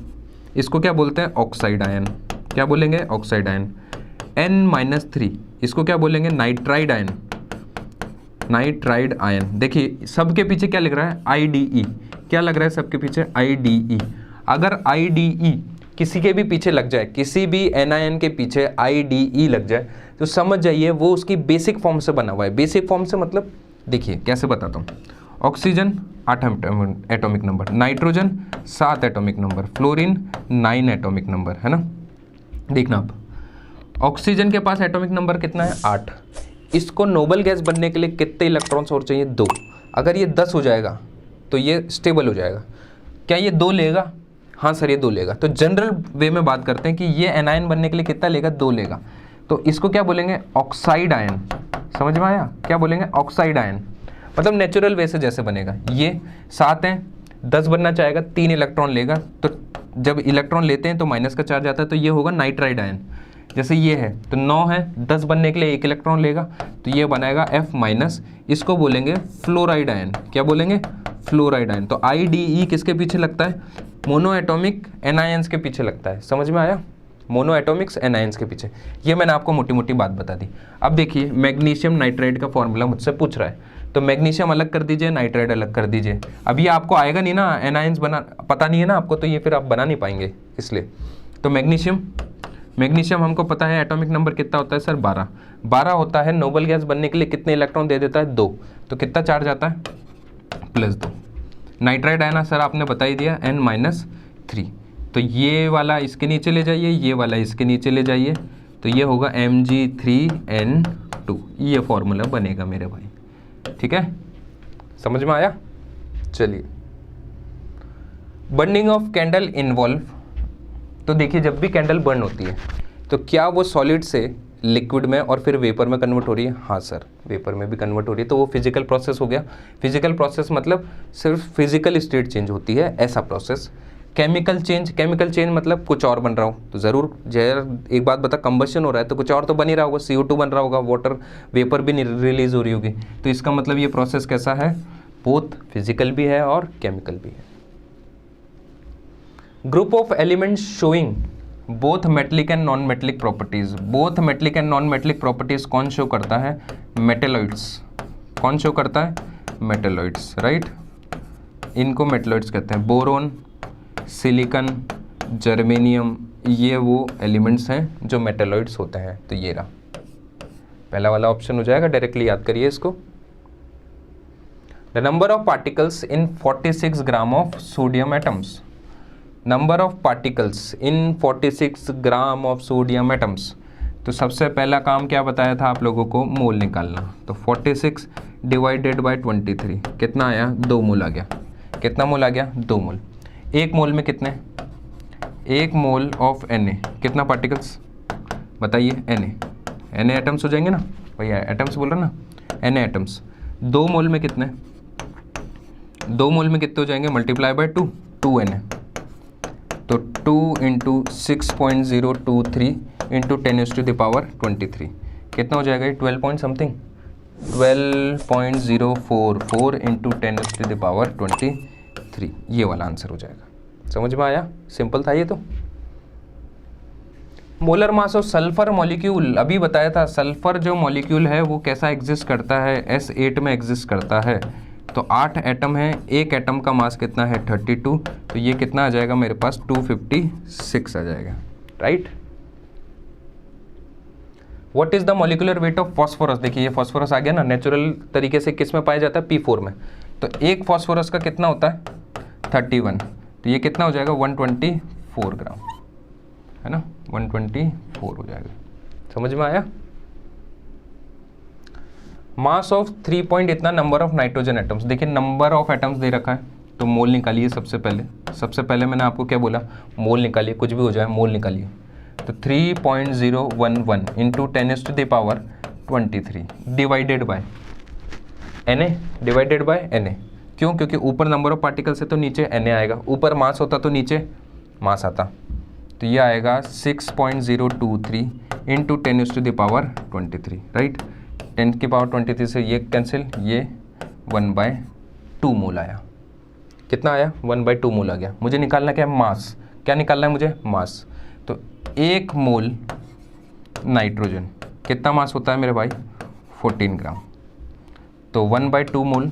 इसको क्या बोलते हैं? Oxide ion. क्या बोलेंगे? Oxide ion. N-3, इसको क्या बोलेंगे? Nitride ion. Nitride ion. देखिए सबके पीछे क्या लिख रहा है? IDE। क्या लग रहा है सबके पीछे? IDE। अगर IDE किसी के भी पीछे लग जाए, किसी भी एनायन के पीछे IDE लग जाए, तो समझ जाइए वो उसकी बेसिक फॉर्म से बना हुआ है। बेसिक फॉर्म से मतलब देखिए कैसे बताता हूँ। Oxygen 8 atomic number, nitrogen 7 atomic number, fluorine 9 atomic number, है ना। देखना आप, ऑक्सीजन के पास एटॉमिक नंबर कितना है? 8। इसको नोबल गैस बनने के लिए कितने इलेक्ट्रॉन्स और चाहिए? 2। अगर ये 10 हो जाएगा तो ये स्टेबल हो जाएगा। क्या ये 2 लेगा? हाँ सर ये 2 लेगा। तो जनरल वे में बात करते हैं कि ये एनायन बनने के लिए कितना लेगा? 2 लेगा। तो इसको क्या बोलेंगे? Oxide ion. समझ में आया? क्या बोलेंगे? Oxide ion. मतलब नेचुरल वे से जैसे बनेगा। ये 7 हैं, 10 बनना चाहेगा, 3 इलेक्ट्रॉन लेगा। तो जब इलेक्ट्रॉन लेते हैं तो माइनस का चार्ज आता है, तो ये होगा नाइट्राइड आयन। जैसे ये है तो 9 है, 10 बनने के लिए 1 इलेक्ट्रॉन लेगा, तो ये बनाएगा F माइनस, इसको बोलेंगे फ्लोराइड आयन। क्या बोलेंगे? Fluoride ion. तो IDE किसके पीछे लगता है? मोनो एटॉमिक एनायंस के पीछे लगता है। समझ में आया? मोनो एटॉमिक्स एनायंस के पीछे। ये मैंने आपको मोटी मोटी बात बता दी। अब देखिए मैग्नीशियम नाइट्राइड का फॉर्मूला मुझसे पूछ रहा है, तो मैग्नीशियम अलग कर दीजिए, नाइट्राइड अलग कर दीजिए। अब ये आपको आएगा नहीं ना, एनायंस बना पता नहीं है ना आपको, तो ये फिर आप बना नहीं पाएंगे इसलिए। तो मैग्नीशियम हमको पता है एटॉमिक नंबर कितना होता है सर? 12 होता है। नोबल गैस बनने के लिए कितने इलेक्ट्रॉन दे देता है? 2। तो कितना चार्ज आता है? +2। नाइट्राइड आयन सर आपने बता ही दिया N-3। तो ये वाला इसके नीचे ले जाइए, ये वाला इसके नीचे ले जाइए, तो ये होगा Mg3N2। ये फॉर्मूला बनेगा मेरे भाई, ठीक है? समझ में आया? चलिए, बर्निंग ऑफ कैंडल इन्वॉल्व। तो देखिए जब भी कैंडल बर्न होती है तो क्या वो सॉलिड से लिक्विड में और फिर वेपर में कन्वर्ट हो रही है? हाँ सर, वेपर में भी कन्वर्ट हो रही है। तो वो फिजिकल प्रोसेस हो गया। फिजिकल प्रोसेस मतलब सिर्फ फिजिकल स्टेट चेंज होती है, ऐसा प्रोसेस। केमिकल चेंज मतलब कुछ और बन रहा हो, तो ज़रूर जहर, एक बात बता, कंबशन हो रहा है तो कुछ और तो बन ही रहा होगा, CO2 बन रहा होगा, वाटर वेपर भी रिलीज हो रही होगी। तो इसका मतलब ये प्रोसेस कैसा है? बोथ फिजिकल भी है और केमिकल भी है। Group of elements showing both metallic and non metallic properties. Both metallic and non metallic properties कौन शो करता है? मेटेलॉइड्स। कौन शो करता है? Metalloids, right? इनको मेटेलॉइड्स कहते हैं। बोरोन, सिलिकॉन, जर्मेनियम, ये वो एलिमेंट्स हैं जो मेटेलॉइड्स होते हैं। तो ये रहा पहला वाला ऑप्शन हो जाएगा, डायरेक्टली याद करिए इसको। The number of particles in 46 gram of sodium atoms. Number of particles in 46 gram of sodium atoms. तो सबसे पहला काम क्या बताया था आप लोगों को? मोल निकालना। तो 46 डिवाइडेड बाय 23 कितना आया? 2 मोल आ गया। कितना मोल आ गया? 2 मोल। 1 मोल में कितने? 1 मोल ऑफ Na कितना पार्टिकल्स बताइए? Na एटम्स हो जाएंगे ना भैया, एटम्स बोल रहा ना, Na एटम्स। 2 मोल में कितने? 2 मोल में कितने हो जाएंगे? Multiply by 2 Na। तो 2 × 6.023 × 10⁻23 कितना हो जाएगा? 12 पॉइंट समथिंग, 12.044 × 10⁻23। ये वाला आंसर हो जाएगा। समझ में आया? सिंपल था ये तो। Molar mass of sulphur molecule, अभी बताया था सल्फर जो मॉलिक्यूल है वो कैसा एग्जिस्ट करता है? S8 में एग्जिस्ट करता है। तो 8 एटम है, एक एटम का मास कितना है? 32। तो ये कितना आ जाएगा मेरे पास? 256 आ जाएगा, right? What is the molecular weight of phosphorus? देखिए ये फॉस्फोरस आ गया ना, नेचुरल तरीके से किस में पाया जाता है? P4 में। तो एक फॉस्फोरस का कितना होता है? 31। तो ये कितना हो जाएगा? 124 ग्राम, है ना? 124 हो जाएगा। समझ में आया? मास ऑफ 3 पॉइंट इतना नंबर ऑफ नाइट्रोजन एटम्स। देखिए नंबर ऑफ एटम्स दे रखा है, तो मोल निकालिए सबसे पहले मैंने आपको क्या बोला? मोल निकालिए, कुछ भी हो जाए मोल निकालिए। तो 3.011 × 10⁻23 divided by Na, divided by Na। क्यों? क्योंकि ऊपर नंबर ऑफ पार्टिकल्स है तो नीचे Na आएगा, ऊपर मास होता तो नीचे मास आता। तो ये आएगा 6.023 × 10⁻23, राइट? 10⁻23 से ये कैंसिल, ये 1/2 मोल आया। कितना आया? 1/2 मोल आ गया। मुझे निकालना क्या है? मास। क्या निकालना है मुझे? मास। तो 1 मोल नाइट्रोजन कितना मास होता है मेरे भाई? 14 ग्राम। तो 1/2 मोल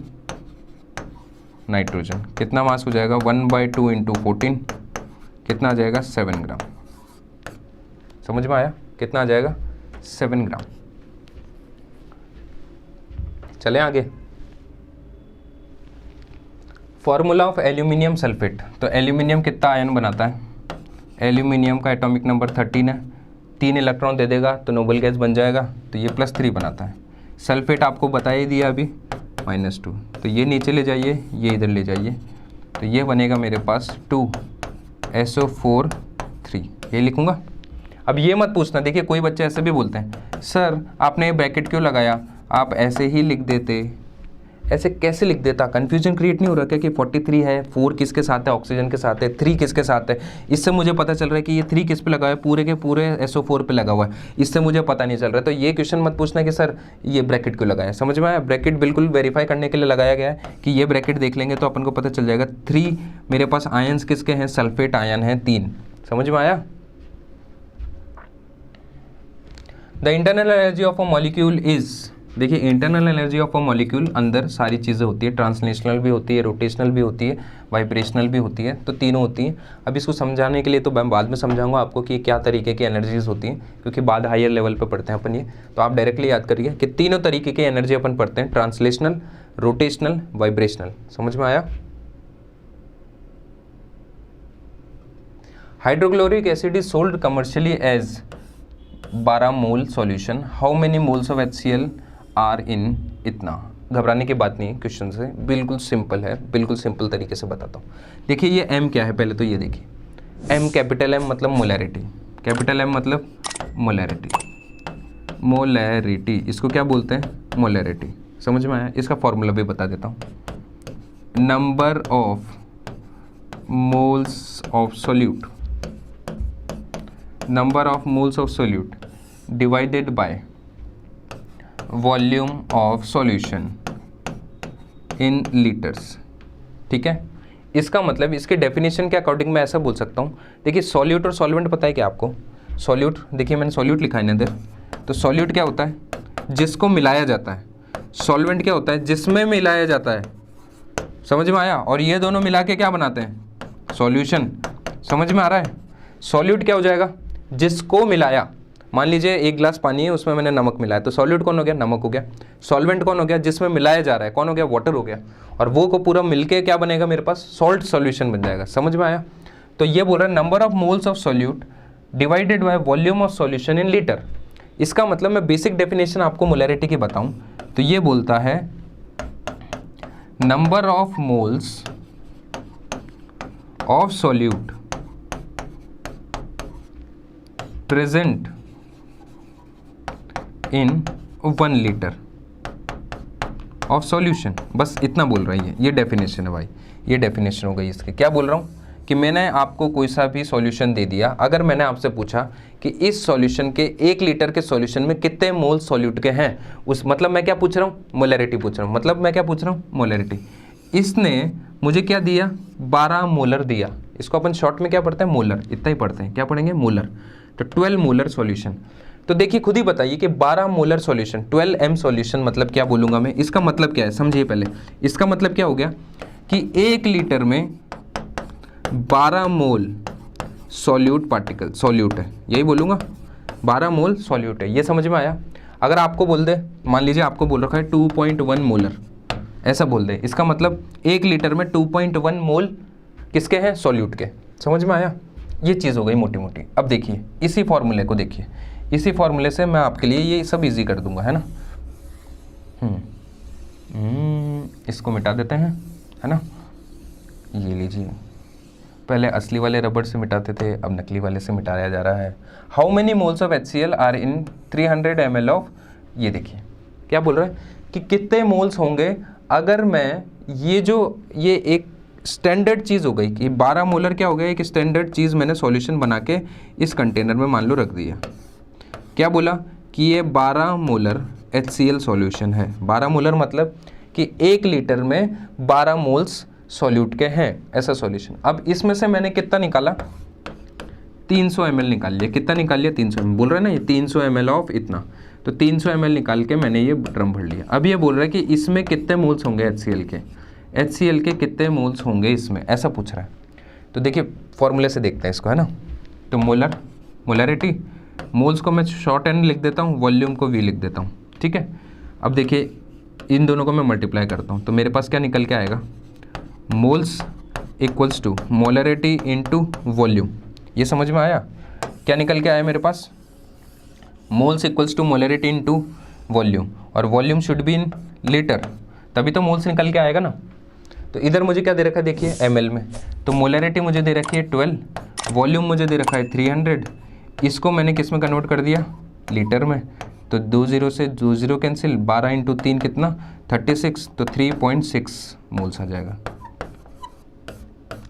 नाइट्रोजन कितना मास हो जाएगा? 1/2 × 14 कितना आ जाएगा? 7 ग्राम। समझ में आया? कितना आ जाएगा? 7 ग्राम। चलें आगे। Formula of aluminium sulphate. तो एल्यूमिनियम कितना आयन बनाता है? एल्यूमिनियम का एटॉमिक नंबर 13 है, 3 इलेक्ट्रॉन दे देगा तो नोबल गैस बन जाएगा, तो ये +3 बनाता है। सल्फेट आपको बता ही दिया अभी, -2। तो ये नीचे ले जाइए, ये इधर ले जाइए, तो ये बनेगा मेरे पास 2SO4 ये लिखूँगा। अब ये मत पूछना, देखिए कोई बच्चे ऐसे भी बोलते हैं, सर आपने ब्रैकेट क्यों लगाया? आप ऐसे ही लिख देते, ऐसे कैसे लिख देता, कन्फ्यूजन क्रिएट नहीं हो रहा क्या कि 43 है, 4 किसके साथ है, ऑक्सीजन के साथ है, 3 किसके साथ है। इससे मुझे पता चल रहा है कि ये 3 किस पे लगा हुआ है, पूरे के पूरे SO4 पे लगा हुआ है, इससे मुझे पता नहीं चल रहा है। तो ये क्वेश्चन मत पूछना कि सर ये ब्रैकेट क्यों लगाया, समझ में आया। ब्रैकेट बिल्कुल वेरीफाई करने के लिए लगाया गया है कि ये ब्रैकेट देख लेंगे तो अपन को पता चल जाएगा 3 मेरे पास आयंस किसके हैं, सल्फेट आयन है 3, समझ में आया। The internal energy of a molecule is, देखिए internal energy of a molecule अंदर सारी चीज़ें होती है, ट्रांसलेशनल भी होती है, रोटेशनल भी होती है, वाइब्रेशनल भी होती है, तो तीनों होती हैं। अब इसको समझाने के लिए तो मैं बाद में समझाऊंगा आपको कि क्या तरीके की एनर्जीज होती हैं, क्योंकि बाद हायर लेवल पे पढ़ते हैं अपन ये, तो आप डायरेक्टली याद करिए कि तीनों तरीके की एनर्जी अपन पढ़ते हैं, ट्रांसलेशनल, रोटेशनल, वाइब्रेशनल, समझ में आया। Hydrochloric acid is sold commercially as 12 mole solution, how many moles of HCl are in, इतना घबराने की बात नहीं है, क्वेश्चन से बिल्कुल सिंपल है, बिल्कुल सिंपल तरीके से बताता हूँ। देखिए ये M क्या है, पहले तो ये देखिए, M कैपिटल M मतलब मोलैरिटी, कैपिटल M मतलब मोलैरिटी, मोलैरिटी इसको क्या बोलते हैं, मोलैरिटी, समझ में आया। इसका फॉर्मूला भी बता देता हूँ, number of moles of solute, number of moles of solute divided by volume of solution in liters, ठीक है। इसका मतलब इसके डेफिनेशन के अकॉर्डिंग मैं ऐसा बोल सकता हूँ, देखिए सॉल्यूट और सॉल्वेंट पता है क्या आपको, सॉल्यूट देखिए मैंने सॉल्यूट लिखा है इधर, तो सॉल्यूट क्या होता है, जिसको मिलाया जाता है, सॉल्वेंट क्या होता है, जिसमें मिलाया जाता है, समझ में आया। और ये दोनों मिला के क्या बनाते हैं, सॉल्यूशन, समझ में आ रहा है। सॉल्यूट क्या हो जाएगा, जिसको मिलाया, मान लीजिए 1 गिलास पानी है उसमें मैंने नमक मिलाया, तो सॉल्यूट कौन हो गया, नमक हो गया। सॉल्वेंट कौन हो गया, जिसमें मिलाया जा रहा है, कौन हो गया, वाटर हो गया। और वो को पूरा मिलके क्या बनेगा मेरे पास, सॉल्ट सॉल्यूशन बन जाएगा, समझ में आया। तो ये बोल रहा है number of moles of solute divided by volume of solution in litre. इसका मतलब मैं बेसिक डेफिनेशन आपको मोलैरिटी की बताऊं तो ये बोलता है number of moles of solute present in 1 litre of solution, बस इतना बोल रही है, ये डेफिनेशन है भाई, ये डेफिनेशन हो गई इसकी। क्या बोल रहा हूँ कि मैंने आपको कोई सा भी सॉल्यूशन दे दिया, अगर मैंने आपसे पूछा कि इस सॉल्यूशन के 1 लीटर के सॉल्यूशन में कितने मोल सॉल्यूट के हैं, उस मतलब मैं क्या पूछ रहा हूँ, मोलैरिटी पूछ रहा हूँ, मतलब मैं क्या पूछ रहा हूँ, मोलैरिटी। इसने मुझे क्या दिया, 12 मोलर दिया, इसको अपन शॉर्ट में क्या पढ़ते हैं, मोलर, इतना ही पढ़ते हैं, क्या पढ़ेंगे, मोलर। तो 12 मोलर सॉल्यूशन, तो देखिए खुद ही बताइए कि 12 मोलर सॉल्यूशन, 12M सॉल्यूशन मतलब क्या बोलूँगा मैं, इसका मतलब क्या है समझिए पहले। इसका मतलब क्या हो गया कि 1 लीटर में 12 मोल सॉल्यूट पार्टिकल, सॉल्यूट है, यही बोलूँगा, 12 मोल सॉल्यूट है, ये समझ में आया। अगर आपको बोल दे, मान लीजिए आपको बोल रखा है 2.1 मोलर, ऐसा बोल दे, इसका मतलब 1 लीटर में 2.1 मोल किसके हैं, सॉल्यूट के, समझ में आया। ये चीज़ हो गई मोटी मोटी। अब देखिए इसी फॉर्मूले को देखिए, इसी फॉर्मूले से मैं आपके लिए ये सब इजी कर दूंगा, है ना। इसको मिटा देते हैं, है ना। ये लीजिए, पहले असली वाले रबड़ से मिटाते थे, अब नकली वाले से मिटाया जा रहा है। How many moles of HCl are in 300 ml of, ये देखिए क्या बोल रहा है कि कितने मोल्स होंगे अगर मैं ये एक स्टैंडर्ड चीज़ हो गई कि 12 मोलर क्या हो गया, एक स्टैंडर्ड चीज़ मैंने सॉल्यूशन बना के इस कंटेनर में मान लो रख दिया। क्या बोला कि ये 12 मोलर HCl सॉल्यूशन है। 12 मोलर मतलब कि 1 लीटर में 12 मोल्स सॉल्यूट के हैं, ऐसा सॉल्यूशन। अब इसमें से मैंने कितना निकाला, 300 ml निकाल लिया। कितना निकाल लिया, 300 ml। बोल रहा है ना ये 300 ml ऑफ इतना, तो 300 ml निकाल के मैंने ये ड्रम भर लिया। अब ये बोल रहा है कि इसमें कितने मोल्स होंगे HCl के, HCl के कितने मोल्स होंगे इसमें, ऐसा पूछ रहा है। तो देखिए फॉर्मूले से देखते हैं इसको, है ना। तो मोलर, मोलैरिटी, मोल्स को मैं शॉर्ट एंड लिख देता हूँ, वॉल्यूम को V लिख देता हूँ, ठीक है। अब देखिए इन दोनों को मैं मल्टीप्लाई करता हूँ तो मेरे पास क्या निकल के आएगा, moles equals to molarity into volume. ये समझ में आया, क्या निकल के आया मेरे पास, moles equals to molarity into volume, और volume should be in litre, तभी तो मोल्स निकल के आएगा ना। तो इधर मुझे क्या दे रखा है देखिए ml में, तो मोलैरिटी मुझे दे रखी है 12, वॉल्यूम मुझे दे रखा है 300, इसको मैंने किस में कन्वर्ट कर दिया, लीटर में। तो 2 0 से 2 0 कैंसिल, 12 इंटू 3 कितना 36, तो 3.6 मोल्स आ जाएगा।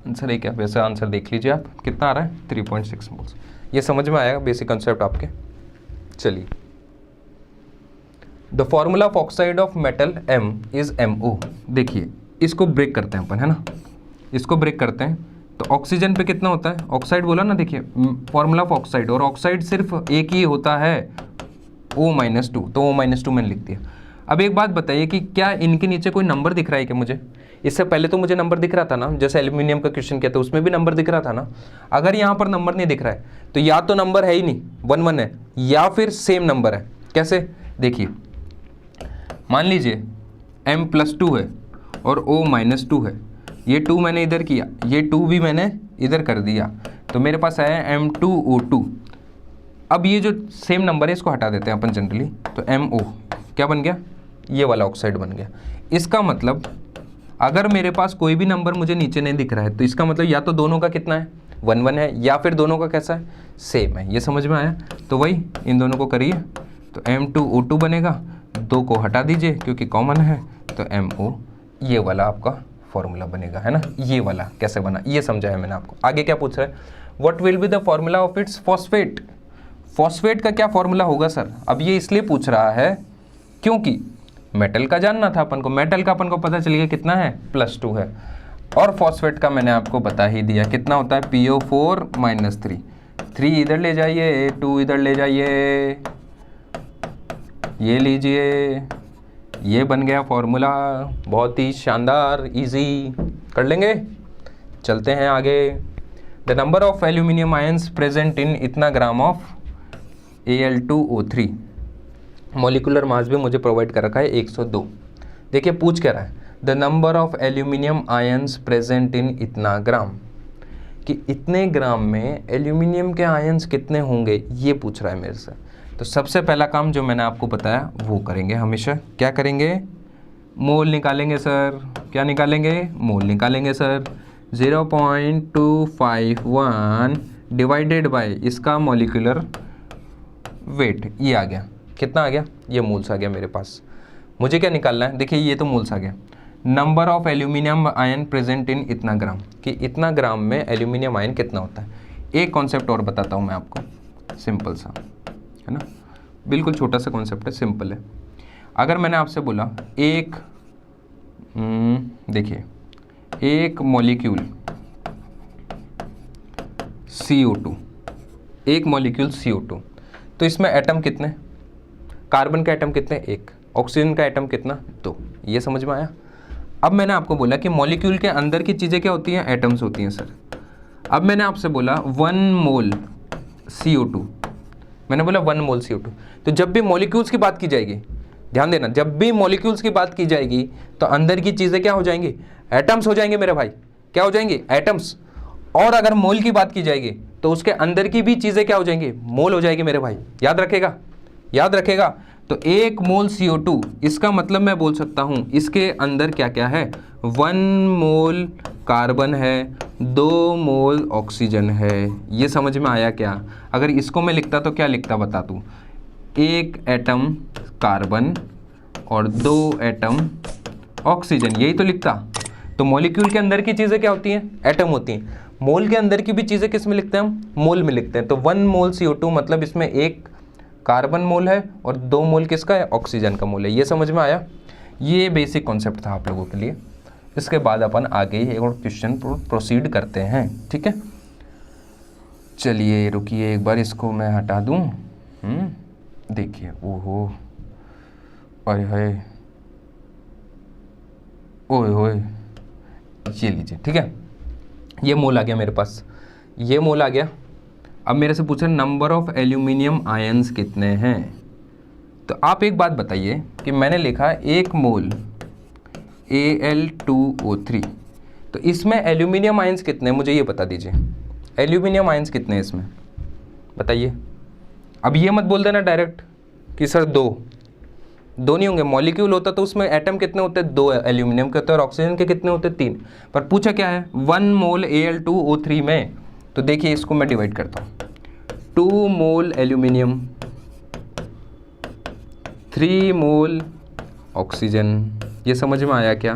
आंसर है क्या? वैसे आंसर देख लीजिए आप, कितना आ रहा है 3.6 मोल्स। ये समझ में आएगा बेसिक कंसेप्ट आपके। चलिए, the formula of oxide of metal M is MO। देखिए इसको ब्रेक करते हैं अपन, है ना, इसको ब्रेक करते हैं तो ऑक्सीजन पे कितना होता है, ऑक्साइड बोला ना, देखिए फॉर्मूला ऑफ ऑक्साइड, और ऑक्साइड सिर्फ एक ही होता है O-2, तो O-2 मैंने लिख दिया। अब एक बात बताइए कि क्या इनके नीचे कोई नंबर दिख रहा है क्या मुझे? इससे पहले तो मुझे नंबर दिख रहा था ना, जैसे एल्यूमिनियम का क्वेश्चन किया था उसमें भी नंबर दिख रहा था ना। अगर यहाँ पर नंबर नहीं दिख रहा है तो या तो नंबर है ही नहीं 1 है, या फिर सेम नंबर है। कैसे? देखिए मान लीजिए M+2 है और O-2 है, ये 2 मैंने इधर किया, ये 2 भी मैंने इधर कर दिया, तो मेरे पास आया M2O2। अब ये जो सेम नंबर है इसको हटा देते हैं अपन जनरली, तो MO क्या बन गया, ये वाला ऑक्साइड बन गया। इसका मतलब अगर मेरे पास कोई भी नंबर मुझे नीचे नहीं दिख रहा है तो इसका मतलब या तो दोनों का कितना है 1 है, या फिर दोनों का कैसा है सेम है। ये समझ में आया? तो वही इन दोनों को करिए तो M2O2 बनेगा, 2 को हटा दीजिए क्योंकि कॉमन है, तो MO ये वाला आपका फॉर्मूला बनेगा, है ना। ये वाला कैसे बना ये समझाया मैंने आपको। आगे क्या पूछ रहा है, what will be the formula of its phosphate. Phosphate का क्या फॉर्मूला होगा सर? अब ये इसलिए पूछ रहा है क्योंकि मेटल का जानना था अपन को, मेटल का अपन को पता चल गया कितना है +2 है, और फॉस्फेट का मैंने आपको बता ही दिया कितना होता है PO4 -3। 3 इधर ले जाइए, 2 इधर ले जाइए, ये लीजिए, ये बन गया फॉर्मूला। बहुत ही शानदार, इजी, कर लेंगे। चलते हैं आगे। The number of aluminium ions present in इतना gram of Al2O3। Molecular mass भी मुझे प्रोवाइड कर रखा है 102। देखिए पूछ क्या रहा है, the number of aluminium ions present in इतना ग्राम, कि इतने ग्राम में एल्यूमिनियम के आयंस कितने होंगे, ये पूछ रहा है मेरे से। तो सबसे पहला काम जो मैंने आपको बताया वो करेंगे हमेशा। क्या करेंगे? मोल निकालेंगे सर। क्या निकालेंगे? मोल निकालेंगे सर। 0.251 डिवाइडेड बाय इसका मॉलिक्यूलर वेट, ये आ गया। कितना आ गया? ये मोल्स आ गया मेरे पास। मुझे क्या निकालना है? देखिए ये तो मोल्स आ गया। Number of aluminium ion present in इतना ग्राम, कि इतना ग्राम में एल्यूमिनियम आयन कितना होता है। एक कॉन्सेप्ट और बताता हूँ मैं आपको, सिंपल सा, है ना, बिल्कुल छोटा सा कॉन्सेप्ट है, सिंपल है। अगर मैंने आपसे बोला देखिए एक मॉलिक्यूल CO2, एक मॉलिक्यूल CO2, तो इसमें एटम कितने, कार्बन का एटम कितने 1, ऑक्सीजन का एटम कितना 2। ये समझ में आया? अब मैंने आपको बोला कि मॉलिक्यूल के अंदर की चीज़ें क्या होती हैं, एटम्स होती हैं सर। अब मैंने आपसे बोला 1 मोल CO2, मैंने बोला 1 मोल CO2, तो जब भी मॉलिक्यूल्स की बात की जाएगी, ध्यान देना, जब भी मॉलिक्यूल्स की बात की जाएगी तो अंदर की चीज़ें क्या हो जाएंगी, एटम्स हो जाएंगे मेरे भाई। क्या हो जाएंगे? एटम्स। और अगर मोल की बात की जाएगी तो उसके अंदर की भी चीज़ें क्या हो जाएंगी, मोल हो जाएगी मेरे भाई। याद रखेगा, याद रखेगा। तो 1 मोल CO2, इसका मतलब मैं बोल सकता हूँ इसके अंदर क्या क्या है, 1 मोल कार्बन है, 2 मोल ऑक्सीजन है। ये समझ में आया क्या? अगर इसको मैं लिखता तो क्या लिखता बता तू, 1 एटम कार्बन और 2 एटम ऑक्सीजन, यही तो लिखता। तो मॉलिक्यूल के अंदर की चीज़ें क्या होती हैं, एटम होती हैं। मोल के अंदर की भी चीज़ें किस में लिखते हैं हम, मोल में लिखते हैं। तो 1 मोल CO2 मतलब इसमें 1 कार्बन मोल है और 2 मोल किसका है, ऑक्सीजन का मोल है। ये समझ में आया? ये बेसिक कॉन्सेप्ट था आप लोगों के लिए। इसके बाद अपन आगे एक और क्वेश्चन प्रोसीड करते हैं, ठीक है। चलिए रुकिए एक बार, इसको मैं हटा दूं। देखिए, ओहो, ओए होए, ओए होए, ये लीजिए, ठीक है। ये मोल आ गया मेरे पास, ये मोल आ गया। अब मेरे से पूछ रहे नंबर ऑफ एल्यूमिनियम आयंस कितने हैं। तो आप एक बात बताइए कि मैंने लिखा 1 मोल Al2O3, तो इसमें एल्यूमिनियम आयंस कितने हैं मुझे ये बता दीजिए। एल्यूमिनियम आयंस कितने हैं इसमें बताइए। अब ये मत बोल देना डायरेक्ट कि सर 2 नहीं होंगे। मॉलिक्यूल होता तो उसमें एटम कितने होते हैं, 2 एल्यूमिनियम के होते हैं, और ऑक्सीजन के कितने होते हैं, 3। पर पूछा क्या है, 1 मोल Al2O3 में। तो देखिए इसको मैं डिवाइड करता हूँ, 2 मोल एल्यूमिनियम 3 मोल ऑक्सीजन। ये समझ में आया क्या?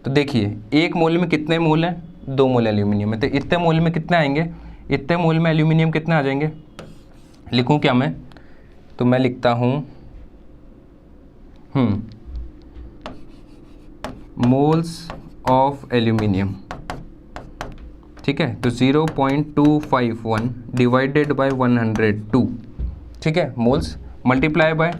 तो देखिए 1 मोल में कितने मोल हैं? 2 मोल एल्यूमिनियम है, तो इतने मोल में कितने आएंगे? इतने मोल में एल्यूमिनियम कितने आ जाएंगे? लिखूं क्या मैं? तो मैं लिखता हूँ मोल्स ऑफ एल्यूमिनियम, ठीक है। तो 0.251 डिवाइडेड बाय 102, ठीक है, मोल्स मल्टीप्लाई बाय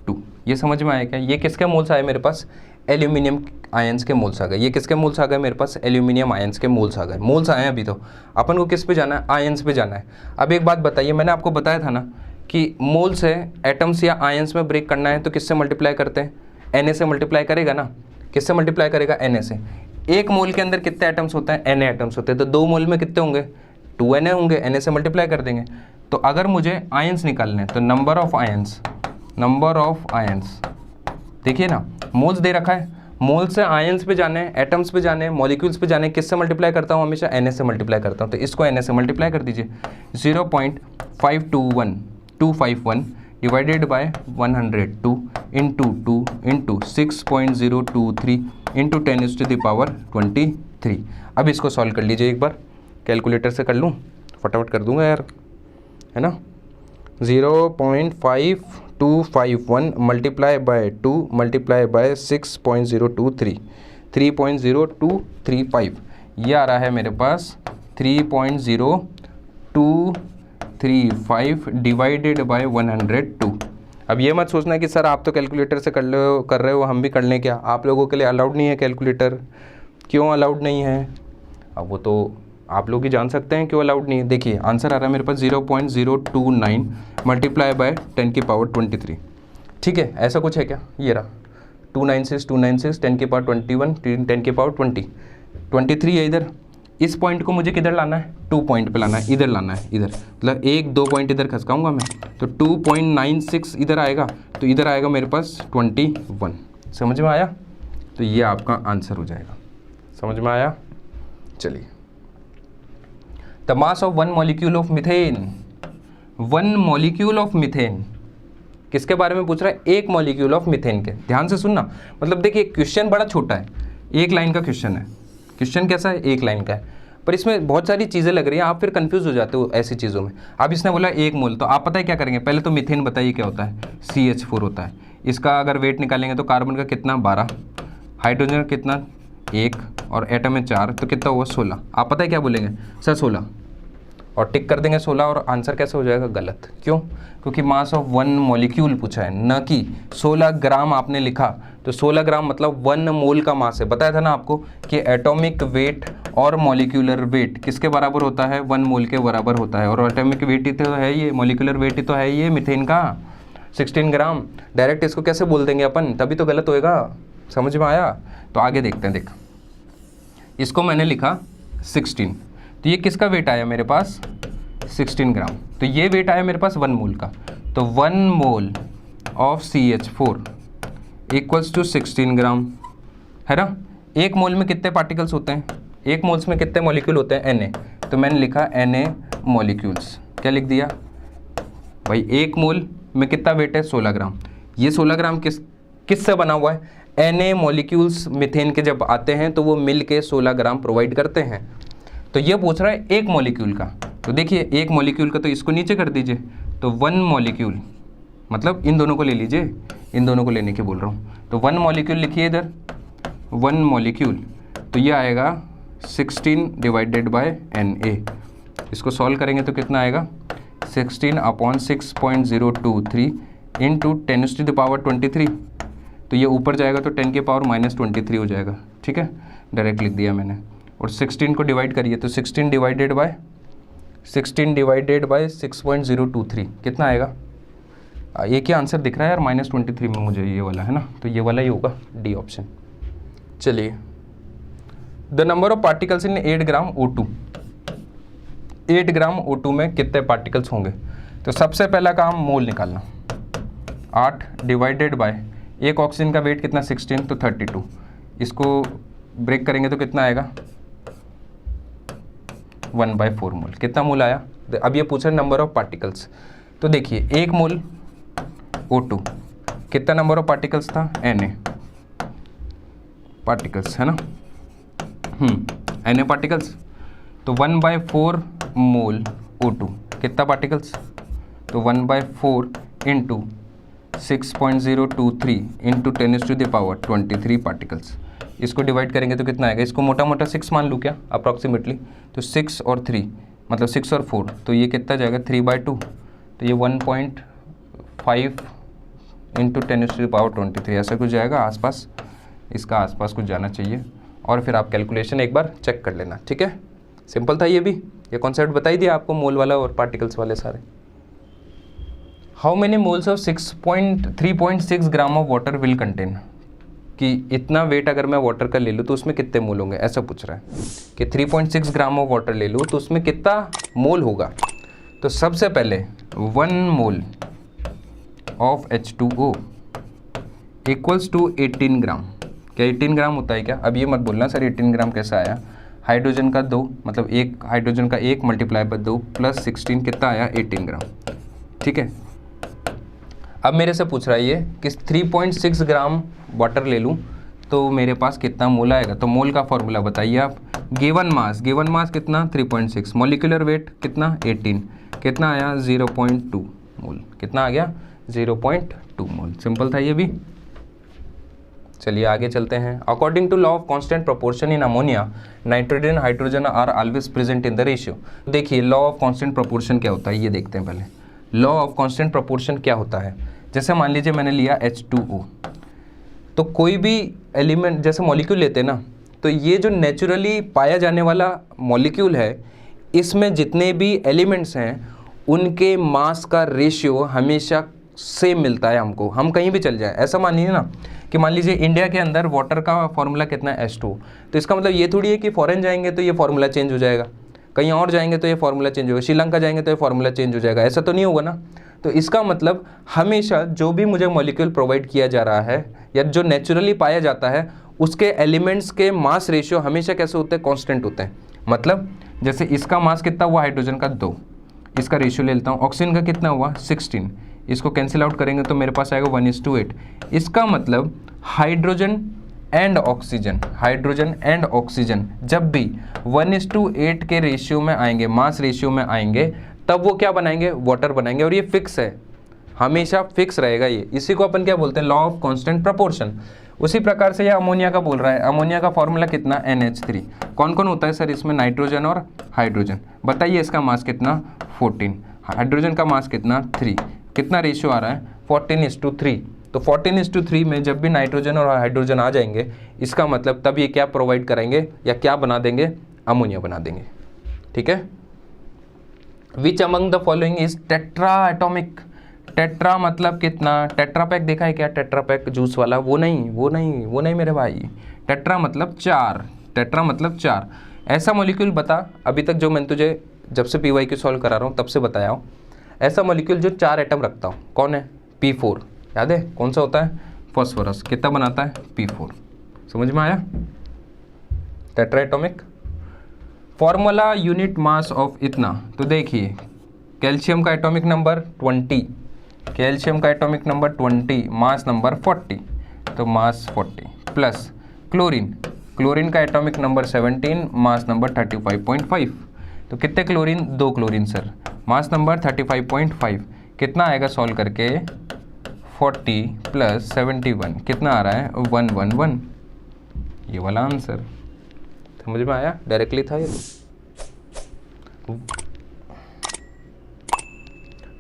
2। ये समझ में आया क्या? ये किसके मोल्स आए मेरे पास? एल्यूमिनियम आयंस के मोल्स आ गए। ये किसके मोल्स आ गए मेरे पास? एल्यूमिनियम आयंस के मोल्स आ गए। मोल्स आए हैं अभी, तो अपन को किस पे जाना है? आयंस पे जाना है। अब एक बात बताइए, मैंने आपको बताया था ना कि मोल्स है एटम्स या आयंस में ब्रेक करना है तो किससे मल्टीप्लाई करते हैं? Na से मल्टीप्लाई करेगा ना। किससे मल्टीप्लाई करेगा? Na से। 1 मोल के अंदर कितने एटम्स होते हैं? Na एटम्स होते हैं। तो 2 मोल में कितने होंगे? 2Na होंगे। Na से मल्टीप्लाई कर देंगे। तो अगर मुझे आयंस निकालने हैं तो नंबर ऑफ आयंस, देखिए ना, मोल्स दे रखा है, मोल से आयंस पे जाने हैं, एटम्स पे जाने हैं, मॉलिक्यूल्स पे जाने हैं। किससे मल्टीप्लाई करता हूँ? हमेशा Na से मल्टीप्लाई करता हूँ। तो इसको Na से मल्टीप्लाई कर दीजिए। 0.521251 divided by 102 into 2 into 6.023 into 10⁻23। अब इसको सॉल्व कर लीजिए एक बार, कैलकुलेटर से कर लूँ, फटाफट कर दूंगा यार, है ना। 0.5251 मल्टीप्लाई बाय 2 मल्टीप्लाई बाय 6.023, 3.0235, ये आ रहा है मेरे पास 3.0235 डिवाइडेड बाय 102। अब ये मत सोचना कि सर आप तो कैलकुलेटर से कर रहे हो, हम भी कर लें क्या? आप लोगों के लिए अलाउड नहीं है कैलकुलेटर। क्यों अलाउड नहीं है? अब वो तो आप लोग ही जान सकते हैं क्यों अलाउड नहीं है। देखिए आंसर आ रहा है मेरे पास 0.029 मल्टीप्लाई बाय 10⁻23, ठीक है। ऐसा कुछ है क्या? ये रहा 296 10⁻21 10⁻20 23 है इधर। इस पॉइंट को मुझे किधर लाना है? 2 पॉइंट पे लाना है, इधर लाना है, इधर, मतलब 1-2 पॉइंट इधर खसकाऊंगा मैं, तो 2.96 इधर आएगा, तो इधर आएगा मेरे पास 21। समझ में आया? तो ये आपका आंसर हो जाएगा। समझ में आया? चलिए, the mass of 1 molecule of methane, 1 molecule of methane किसके बारे में पूछ रहा है? 1 मॉलिक्यूल ऑफ मीथेन के। ध्यान से सुनना, मतलब देखिए क्वेश्चन बड़ा छोटा है, 1 लाइन का क्वेश्चन है। क्वेश्चन कैसा है? 1 लाइन का है, पर इसमें बहुत सारी चीज़ें लग रही हैं, आप फिर कंफ्यूज हो जाते हो ऐसी चीज़ों में। अब इसने बोला 1 मोल, तो आप पता है क्या करेंगे? पहले तो मीथेन बताइए क्या होता है? CH4 होता है। इसका अगर वेट निकालेंगे तो कार्बन का कितना? 12, हाइड्रोजन का कितना? 1, और एटम में 4, तो कितना हुआ? 16। आप पता है क्या बोलेंगे? सर 16, और टिक कर देंगे 16, और आंसर कैसे हो जाएगा? गलत। क्यों? क्योंकि मास ऑफ 1 मॉलिक्यूल पूछा है, न कि 16 ग्राम आपने लिखा। तो 16 ग्राम मतलब 1 मोल का मास है। बताया था ना आपको कि एटॉमिक वेट और मॉलिक्यूलर वेट किसके बराबर होता है? 1 मोल के बराबर होता है। और एटॉमिक वेट ही तो है ये, मॉलिक्यूलर वेट ही तो है ये मीथेन का, 16 ग्राम। डायरेक्ट इसको कैसे बोल देंगे अपन? तभी तो गलत होएगा। समझ में आया? तो आगे देखते हैं। देख, इसको मैंने लिखा 16, तो ये किसका वेट आया मेरे पास? 16 ग्राम। तो ये वेट आया मेरे पास 1 मोल का। तो 1 mole of CH4 equals to 16 gram, है ना। 1 मोल में कितने पार्टिकल्स होते हैं? 1 मोल्स में कितने मॉलिक्यूल होते हैं? Na। तो मैंने लिखा Na मॉलिक्यूल्स। क्या लिख दिया भाई? 1 मोल में कितना वेट है? 16 ग्राम। ये 16 ग्राम किससे बना हुआ है? Na मॉलिक्यूल्स मीथेन के जब आते हैं तो वो मिल के 16 ग्राम प्रोवाइड करते हैं। तो ये पूछ रहा है 1 मॉलिक्यूल का। तो देखिए 1 मॉलिक्यूल का, तो इसको नीचे कर दीजिए। तो 1 मॉलिक्यूल मतलब इन दोनों को ले लीजिए, इन दोनों को लेने के बोल रहा हूँ। तो 1 मॉलिक्यूल लिखिए इधर, 1 मॉलिक्यूल, तो ये आएगा 16 डिवाइडेड बाय Na। इसको सॉल्व करेंगे तो कितना आएगा? 16/6.023 इंटू 10⁻23। तो ये ऊपर जाएगा तो 10⁻−23 हो जाएगा, ठीक है। डायरेक्ट लिख दिया मैंने। और 16 को डिवाइड करिए तो 16 डिवाइडेड बाय 6.023 कितना आएगा? ये क्या आंसर दिख रहा है यार? -23 में मुझे ये वाला, है ना। तो ये वाला ही होगा, डी ऑप्शन। चलिए, the number of particles in 8 gram O2, 8 gram O2 में कितने पार्टिकल्स होंगे? तो सबसे पहला काम मोल निकालना। 8 डिवाइडेड बाय, एक ऑक्सीजन का वेट कितना? 16, तो 32। इसको ब्रेक करेंगे तो कितना आएगा? 1/4 मोल। कितना मोल आया? अब ये पूछ रहा है नंबर ऑफ पार्टिकल्स। तो देखिए 1 मोल O2 कितना नंबर ऑफ पार्टिकल्स था, Na पार्टिकल्स है ना, Na पार्टिकल्स, तो 1/4 मोल O2 कितना पार्टिकल्स, तो 1/4 इंटू 6.023 इंटू 10⁻23 पार्टिकल्स। इसको डिवाइड करेंगे तो कितना आएगा, इसको मोटा मोटा 6 मान लूँ क्या अप्रॉक्सीमेटली, तो 6 और 3 मतलब 6 और 4, तो ये कितना जाएगा 3/2, तो ये 1.5 इंटू 10⁻23 ऐसा कुछ जाएगा आसपास, इसका आसपास कुछ जाना चाहिए। और फिर आप कैलकुलेशन एक बार चेक कर लेना, ठीक है। सिंपल था ये भी, ये कॉन्सेप्ट बताई दिया आपको मोल वाला और पार्टिकल्स वाले सारे। How many moles of 3.6 gram of water will contain, कि इतना वेट अगर मैं वाटर का ले लूँ तो उसमें कितने मोल होंगे, ऐसा पूछ रहा है कि 3.6 ग्राम ऑफ वाटर ले लूँ तो उसमें कितना मोल होगा। तो सबसे पहले 1 mole of H2O equals to 18 gram, क्या 18 ग्राम होता है क्या, अब ये मत बोलना सर 18 ग्राम कैसा आया, हाइड्रोजन का 2 मतलब एक हाइड्रोजन का 1 मल्टीप्लाई बाय 2 प्लस 16 कितना आया 18 ग्राम, ठीक है। अब मेरे से पूछ रहा है ये कि 3.6 ग्राम वाटर ले लूँ तो मेरे पास कितना मोल आएगा, तो मोल का फॉर्मूला बताइए आप। गिवन मास कितना 3.6, मॉलिक्यूलर वेट कितना 18, कितना आया 0.2 मोल, कितना आ गया 0.2 मोल। सिंपल था ये भी। चलिए आगे चलते हैं। According to law of constant proportion in ammonia nitrogen hydrogen are always present in the ratio. देखिए लॉ ऑफ कांस्टेंट प्रोपोर्शन क्या होता है ये देखते हैं पहले। लॉ ऑफ कांस्टेंट प्रोपोर्शन क्या होता है, जैसे मान लीजिए मैंने लिया H2O, तो कोई भी एलिमेंट जैसे मॉलिक्यूल लेते हैं ना, तो ये जो नेचुरली पाया जाने वाला मॉलिक्यूल है, इसमें जितने भी एलिमेंट्स हैं उनके मास का रेशियो हमेशा सेम मिलता है हमको, हम कहीं भी चल जाए। ऐसा मान लीजिए ना कि मान लीजिए इंडिया के अंदर वाटर का फॉर्मूला कितना है H2O, तो इसका मतलब ये थोड़ी है कि फॉरेन जाएंगे तो ये फॉर्मूला चेंज हो जाएगा, कहीं और जाएंगे तो ये फॉर्मूला चेंज होगा, श्रीलंका जाएंगे तो ये फॉर्मूला चेंज हो जाएगा, ऐसा तो नहीं होगा ना। तो इसका मतलब हमेशा जो भी मुझे मॉलिक्यूल प्रोवाइड किया जा रहा है या जो नेचुरली पाया जाता है उसके एलिमेंट्स के मास रेशियो हमेशा कैसे होते हैं, कांस्टेंट होते हैं। मतलब जैसे इसका मास कितना हुआ हाइड्रोजन का 2, इसका रेशियो ले लेता हूँ। ऑक्सीजन का कितना हुआ 16, इसको कैंसिल आउट करेंगे तो मेरे पास आएगा 1:8। इसका मतलब हाइड्रोजन एंड ऑक्सीजन जब भी 1:8 के रेशियो में आएंगे, मास रेशियो में आएंगे, तब वो क्या बनाएंगे, वाटर बनाएंगे। और ये फिक्स है, हमेशा फिक्स रहेगा ये। इसी को अपन क्या बोलते हैं, लॉ ऑफ कांस्टेंट प्रोपोर्शन। उसी प्रकार से ये अमोनिया का बोल रहा है। अमोनिया का फॉर्मूला कितना NH3। कौन कौन होता है सर इसमें, नाइट्रोजन और हाइड्रोजन। बताइए इसका मास कितना 14, हाइड्रोजन का मास कितना 3, कितना रेशियो आ रहा है 14:3। तो 14:3 में जब भी नाइट्रोजन और हाइड्रोजन आ जाएंगे, इसका मतलब तब ये क्या प्रोवाइड कराएंगे या क्या बना देंगे, अमोनिया बना देंगे। ठीक है। Which among the following is tetra atomic. Tetra मतलब कितना, टेट्रा पैक देखा है क्या, टेट्रा पैक जूस वाला, वो नहीं मेरे भाई। टेट्रा मतलब 4, टेट्रा मतलब 4। ऐसा मॉलिक्यूल बता, अभी तक जो मैंने तुझे जब से PYQ सॉल्व करा रहा हूँ तब से बताया हूँ, ऐसा मॉलिक्यूल जो 4 एटम रखता हूँ, कौन है, P4। याद है कौन सा होता है, फॉस्फोरस। कितना बनाता है, P4। समझ में आया, tetra atomic. Formula unit mass of इतना, तो देखिए कैल्शियम का एटॉमिक नंबर 20, कैल्शियम का एटॉमिक नंबर 20, मास नंबर 40, तो मास 40 प्लस क्लोरीन, क्लोरीन का एटॉमिक नंबर 17, मास नंबर 35.5। तो कितने chlorine, 2 chlorine sir, mass number 35.5। कितना आएगा सॉल्व करके, 40 प्लस 71 कितना आ रहा है, 111। ये वाला आंसर समझ में आया, डायरेक्टली था ये।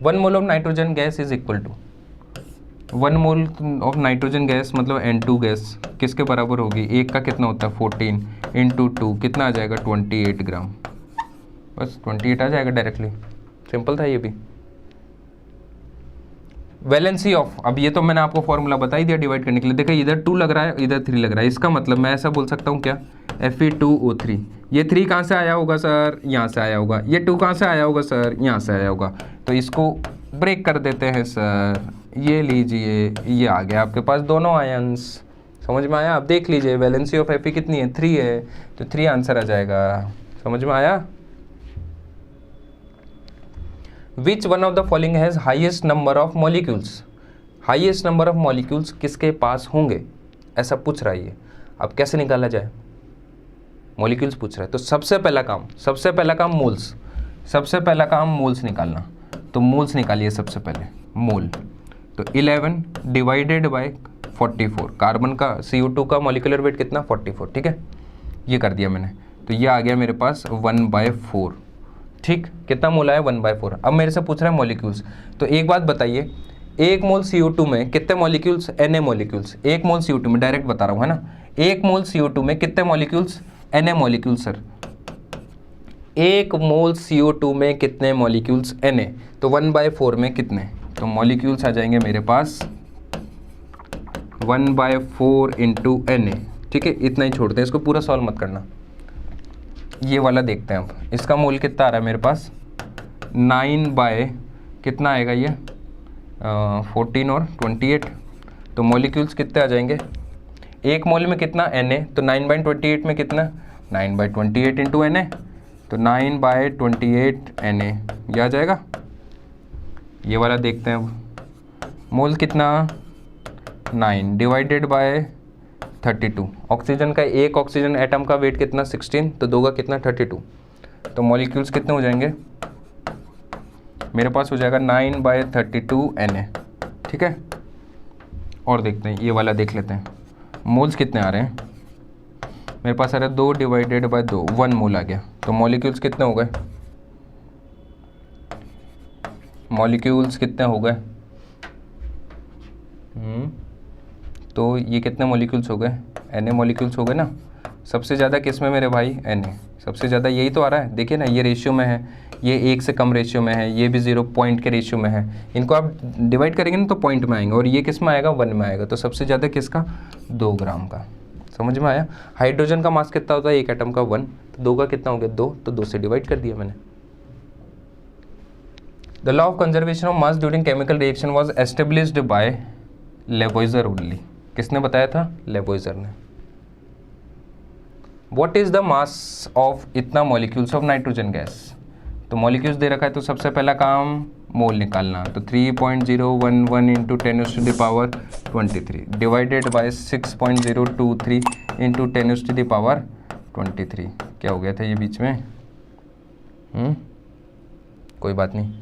1 mole of nitrogen gas is equal to 1 mole of nitrogen gas मतलब N2 गैस किसके बराबर होगी, एक का कितना होता है 14 इंटू 2 कितना आ जाएगा 28 ग्राम। बस 28 आ जाएगा डायरेक्टली, सिंपल था ये भी। वैलेंसी ऑफ, अब ये तो मैंने आपको फॉर्मूला बता ही दिया डिवाइड करने के लिए। देखिए इधर 2 लग रहा है, इधर 3 लग रहा है, इसका मतलब मैं ऐसा बोल सकता हूँ क्या, Fe2O3। ये 3 कहाँ से आया होगा सर, यहाँ से आया होगा। ये 2 कहाँ से आया होगा सर, यहाँ से आया होगा। तो इसको ब्रेक कर देते हैं सर, ये लीजिए, ये आ गया आपके पास दोनों आयंस। समझ में आया, आप देख लीजिए वैलेंसी ऑफ Fe कितनी है, 3 है, तो 3 आंसर आ जाएगा। समझ में आया। Which one of the following has highest number of molecules? Highest number of molecules किसके पास होंगे, ऐसा पूछ रहा है ये। अब कैसे निकाला जाए, मॉलिक्यूल्स पूछ रहा है, तो सबसे पहला काम मोल्स, सबसे पहला काम मोल्स निकालना। तो मोल्स निकालिए सबसे पहले, मोल। तो 11 डिवाइडेड बाय 44, कार्बन का CO2 का मॉलिक्यूलर वेट कितना 44, ठीक है, ये कर दिया मैंने। तो ये आ गया मेरे पास 1/4, ठीक, कितना मोल आया 1/4। अब मेरे से पूछ रहा है मॉलिक्यूल्स, तो एक बात बताइए, 1 मोल CO2 में कितने मॉलिक्यूल्स, Na मॉलिक्यूल्स, 1 मोल CO2 में, डायरेक्ट बता रहा हूँ है ना, 1 मोल CO2 में कितने मॉलिक्यूल्स, Na मॉलिक्यूल्स सर, 1 मोल CO2 में कितने मॉलिक्यूल्स Na, तो 1/4 में कितने, तो मॉलिक्यूल्स आ जाएंगे मेरे पास 1/4 इंटू Na, ठीक है, इतना ही छोड़ते हैं, इसको पूरा सॉल्व मत करना। ये वाला देखते हैं अब, इसका मोल कितना आ रहा है मेरे पास 9 कितना आएगा ये 14 और 28, तो मॉलिक्यूल्स कितने आ जाएंगे, 1 मोल में कितना Na, तो 9/28 में कितना 9/28 इंटू Na, तो 9/28 Na, ये आ जाएगा। ये वाला देखते हैं अब, मोल कितना 9 डिवाइडेड बाय 32, ऑक्सीजन का एक ऑक्सीजन एटम का वेट कितना 16, तो 2 का कितना 32, तो मॉलिक्यूल्स कितने हो जाएंगे मेरे पास, हो जाएगा 9/32 Na, ठीक है। और देखते हैं, ये वाला देख लेते हैं, मोल्स कितने आ रहे हैं मेरे पास, आ रहा है 2 डिवाइडेड बाय 2, 1 मोल आ गया, तो मॉलिक्यूल्स कितने हो गए, मॉलिक्यूल्स कितने हो गए, तो ये कितने मॉलिक्यूल्स हो गए, Na मॉलिक्यूल्स हो गए ना। सबसे ज़्यादा किस में मेरे भाई, Na, सबसे ज़्यादा यही तो आ रहा है, देखिए ना, ये रेशियो में है, ये 1 से कम रेशियो में है, ये भी 0 पॉइंट के रेशियो में है, इनको आप डिवाइड करेंगे ना तो पॉइंट में आएंगे, और ये किस में आएगा 1 में आएगा, तो सबसे ज़्यादा किसका 2 ग्राम का, समझ में आया। हाइड्रोजन का मास कितना होता है एक एटम का 1, तो 2 का कितना हो गया 2, तो 2 से डिवाइड कर दिया मैंने। The law of conservation of mass during chemical reaction was established by Lavoisier only, किसने बताया था, लेवोइजर ने। What is the mass of इतना मॉलिक्यूल्स ऑफ नाइट्रोजन गैस, तो मॉलिक्यूल्स दे रखा है, तो सबसे पहला काम मोल निकालना, तो 3.011 इंटू 10⁻23 डिवाइडेड बाय 6.023 इंटू 10⁻23, क्या हो गया था ये बीच में, कोई बात नहीं।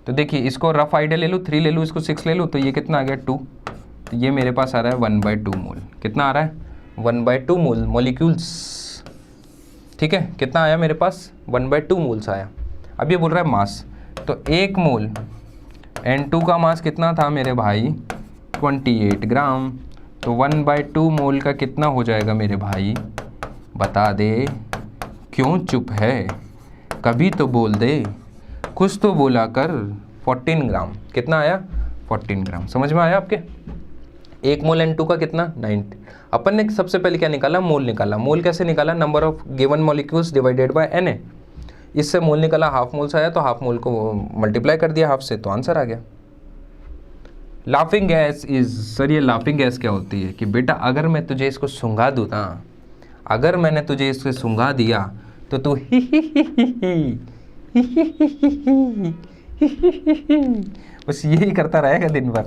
तो देखिए, इसको रफ आइडिया ले लूँ, 3 ले लूँ, इसको 6 ले लूँ, तो ये कितना आ गया 2, तो ये मेरे पास आ रहा है 1/2 मोल, कितना आ रहा है 1/2 मोल मॉलिक्यूल्स, ठीक है, कितना आया मेरे पास 1/2 मोल्स आया। अब ये बोल रहा है मास, तो 1 मोल N2 का मास कितना था मेरे भाई 28 ग्राम, तो 1/2 मोल का कितना हो जाएगा मेरे भाई, बता दे, क्यों चुप है, कभी तो बोल दे, कुछ तो बोला कर। 14 ग्राम, कितना आया 14 ग्राम, समझ में आया आपके। 1 मोल N2 का कितना 90, अपन ने सबसे पहले क्या निकाला, मोल निकाला। मोल कैसे निकाला, number of given molecules divided by Na, इससे मोल निकाला, हाफ मोल से आया, तो हाफ मोल को मल्टीप्लाई कर दिया हाफ से, तो आंसर आ गया। लाफिंग गैस इज, सर ये लाफिंग गैस क्या होती है, कि बेटा अगर मैं तुझे इसको सूंघा दूँ ना, अगर मैंने तुझे इसको सूंघा दिया तो तू बस यही करता रहेगा दिन भर,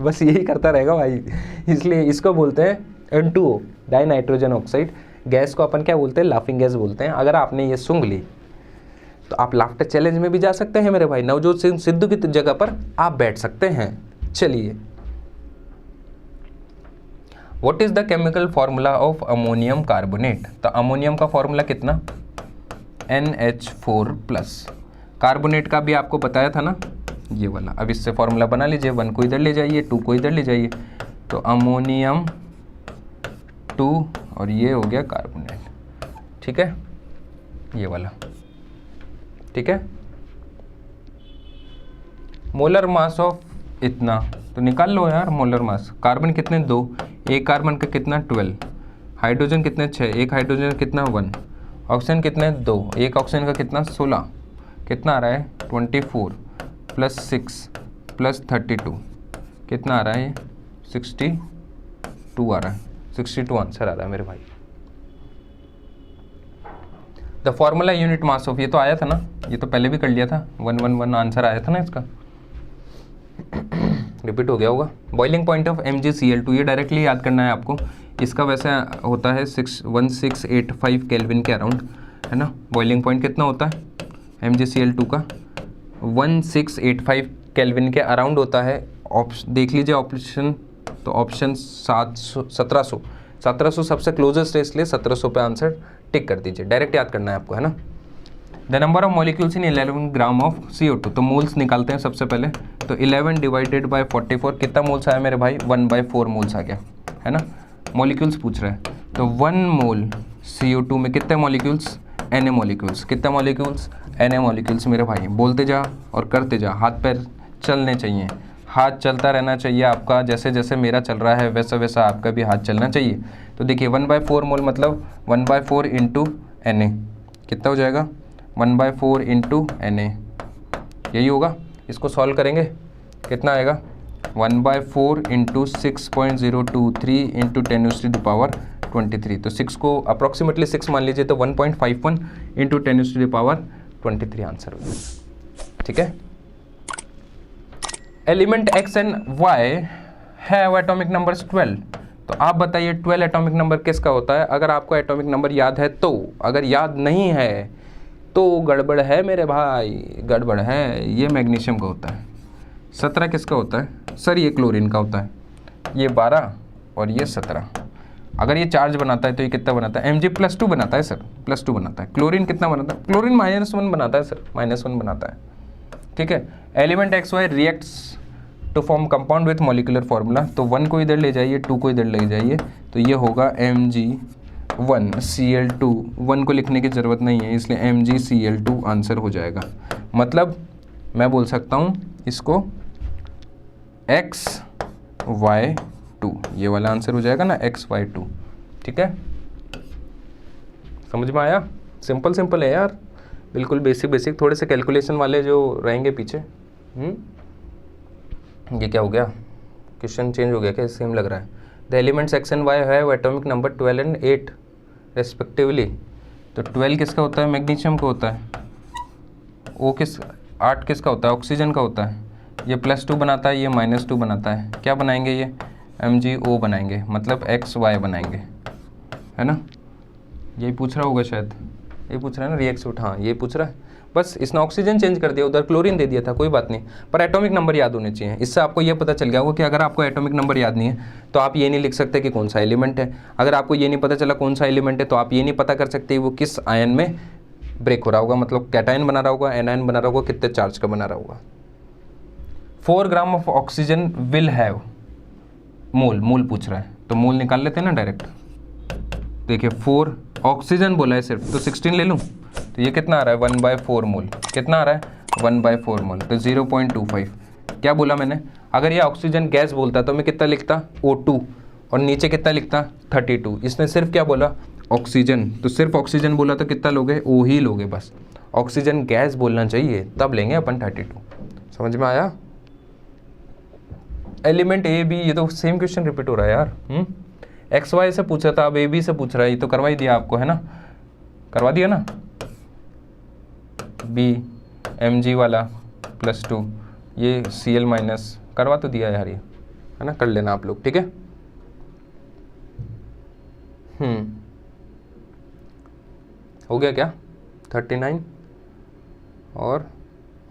बस यही करता रहेगा भाई। इसलिए इसको बोलते हैं N2O, die nitrogen oxide gas को अपन क्या बोलते हैं, लाफिंग गैस बोलते हैं। अगर आपने ये सूंघ ली तो आप लाफ्टर चैलेंज में भी जा सकते हैं मेरे भाई, नवजोत सिंह सिद्धू की जगह पर आप बैठ सकते हैं। चलिए, what is the chemical formula of ammonium carbonate, तो अमोनियम का फॉर्मूला कितना NH4+, कार्बोनेट का भी आपको बताया था ना ये वाला। अब इससे फॉर्मूला बना लीजिए, 1 को इधर ले जाइए, 2 को इधर ले जाइए, तो अमोनियम 2 और ये हो गया कार्बोनेट, ठीक है, ये वाला, ठीक है। मोलर मास ऑफ इतना, तो निकाल लो यार मोलर मास। कार्बन कितने 2, एक कार्बन का कितना 12, हाइड्रोजन कितने 6, एक हाइड्रोजन का कितना 1, ऑक्सीजन कितने 2, एक ऑक्सीजन का कितना 16, कितना आ रहा है 24 + 6 + 32, कितना आ रहा है 62 आ रहा है, 62 आंसर आ रहा है मेरे भाई। The formula unit mass of, ये तो आया था ना, ये तो पहले भी कर लिया था, 111 आंसर आया था ना इसका। रिपीट हो गया होगा। बॉइलिंग पॉइंट ऑफ MgCl2 ये डायरेक्टली याद करना है आपको। इसका वैसे होता है 1685 केल्विन के अराउंड, है ना। बॉइलिंग पॉइंट कितना होता है MgCl2 का? 1685 केल्विन के अराउंड होता है। देख लीजिए ऑप्शन, तो ऑप्शन 1700 सबसे क्लोजेस्ट है, इसलिए 1700 पे आंसर टिक कर दीजिए। डायरेक्ट याद करना है आपको, है ना। The number of molecules in 11 gram of CO2, तो मोल्स निकालते हैं सबसे पहले। तो 11 डिवाइडेड बाय 44 कितना मोल्स आया मेरे भाई? 1/4 मोल्स आ गया, है ना। मॉलिक्यूल्स पूछ रहा है, तो 1 मोल CO2 में कितने मॉलिक्यूल्स? Na molecules. कितने मॉलिक्यूल्स? Na मॉलिक्यूल्स मेरे भाई। बोलते जा और करते जा, हाथ पैर चलने चाहिए, हाथ चलता रहना चाहिए आपका। जैसे जैसे मेरा चल रहा है वैसा वैसा आपका भी हाथ चलना चाहिए। तो देखिए 1/4 मोल मतलब 1/4 इंटू Na कितना हो जाएगा? 1/4 इंटू Na, यही होगा। इसको सॉल्व करेंगे, कितना आएगा? 1/4 इंटू 6.023 इंटू 10⁻23। तो 6 को अप्रॉक्सीमेटली 6 मान लीजिए, तो 1.51 इंटू 10⁻23 आंसर हो जाएगा। ठीक है। Element X and Y have atomic numbers 12। तो आप बताइए 12 एटॉमिक नंबर किसका होता है? अगर आपको एटॉमिक नंबर याद है तो, अगर याद नहीं है तो गड़बड़ है मेरे भाई, गड़बड़ है। ये मैग्नीशियम का होता है। 17 किसका होता है सर? ये क्लोरीन का होता है। ये 12 और ये 17। अगर ये चार्ज बनाता है तो ये कितना बनाता है? Mg+2 बनाता है सर, +2 बनाता है। क्लोरीन कितना बनाता है? क्लोरीन -1 बनाता है सर, -1 बनाता है। ठीक है। Element XY reacts to form compound with molecular formula. तो 1 को इधर ले जाइए, 2 को इधर ले जाइए, तो ये होगा Mg1Cl2। 1 को लिखने की ज़रूरत नहीं है, इसलिए MgCl2 आंसर हो जाएगा। मतलब मैं बोल सकता हूँ इसको XY2, ये वाला आंसर हो जाएगा ना, XY2। ठीक है, समझ में आया? सिंपल सिंपल है यार, बिल्कुल बेसिक बेसिक। थोड़े से कैलकुलेशन वाले जो रहेंगे पीछे। ये क्या हो गया? क्वेश्चन चेंज हो गया क्या? सेम लग रहा है। The elements X and Y have atomic number 12 and 8 respectively. तो 12 किसका होता है? मैग्नीशियम का होता है। 8 किसका होता है? ऑक्सीजन का होता है। ये +2 बनाता है, ये -2 बनाता है। क्या बनाएंगे ये? MgO बनाएंगे, मतलब XY बनाएंगे, है ना। यही पूछ रहा होगा शायद, ये पूछ रहा है ना रिएक्ट। हाँ ये पूछ रहा है। बस इसने ऑक्सीजन चेंज कर दिया, उधर क्लोरीन दे दिया था, कोई बात नहीं। पर एटॉमिक नंबर याद होने चाहिए। इससे आपको ये पता चल गया होगा कि अगर आपको एटॉमिक नंबर याद नहीं है तो आप ये नहीं लिख सकते कि कौन सा एलिमेंट है। अगर आपको ये नहीं पता चला कौन सा एलिमेंट है तो आप ये नहीं पता कर सकते वो किस आयन में ब्रेक हो रहा होगा, मतलब कैटायन बना रहा होगा, एनायन बना रहा होगा, कितने चार्ज का बना रहा होगा। 4 gram of oxygen will have mole पूछ रहा है, तो मोल निकाल लेते हैं ना डायरेक्ट। देखिए 4 ऑक्सीजन बोला है सिर्फ, तो 16 ले लूँ, तो ये कितना आ रहा है? 1/4 मोल। कितना आ रहा है? 1/4 मोल, तो 0.25। क्या बोला मैंने? अगर ये ऑक्सीजन गैस बोलता तो मैं कितना लिखता? O2, और नीचे कितना लिखता? 32। इसने सिर्फ क्या बोला? ऑक्सीजन, तो सिर्फ ऑक्सीजन बोला तो कितना लोगे? O ही लोगे बस। ऑक्सीजन गैस बोलना चाहिए, तब लेंगे अपन 32। समझ में आया? एलिमेंट A B, ये तो सेम क्वेश्चन रिपीट हो रहा है यार। XY से पूछा था, अब AB से पूछ रहा है। ये तो करवा ही दिया आपको, है ना, करवा दिया ना। B Mg वाला +2, ये Cl- करवा तो दिया यार ये, है ना, कर लेना आप लोग। ठीक है। हो गया क्या? 39 और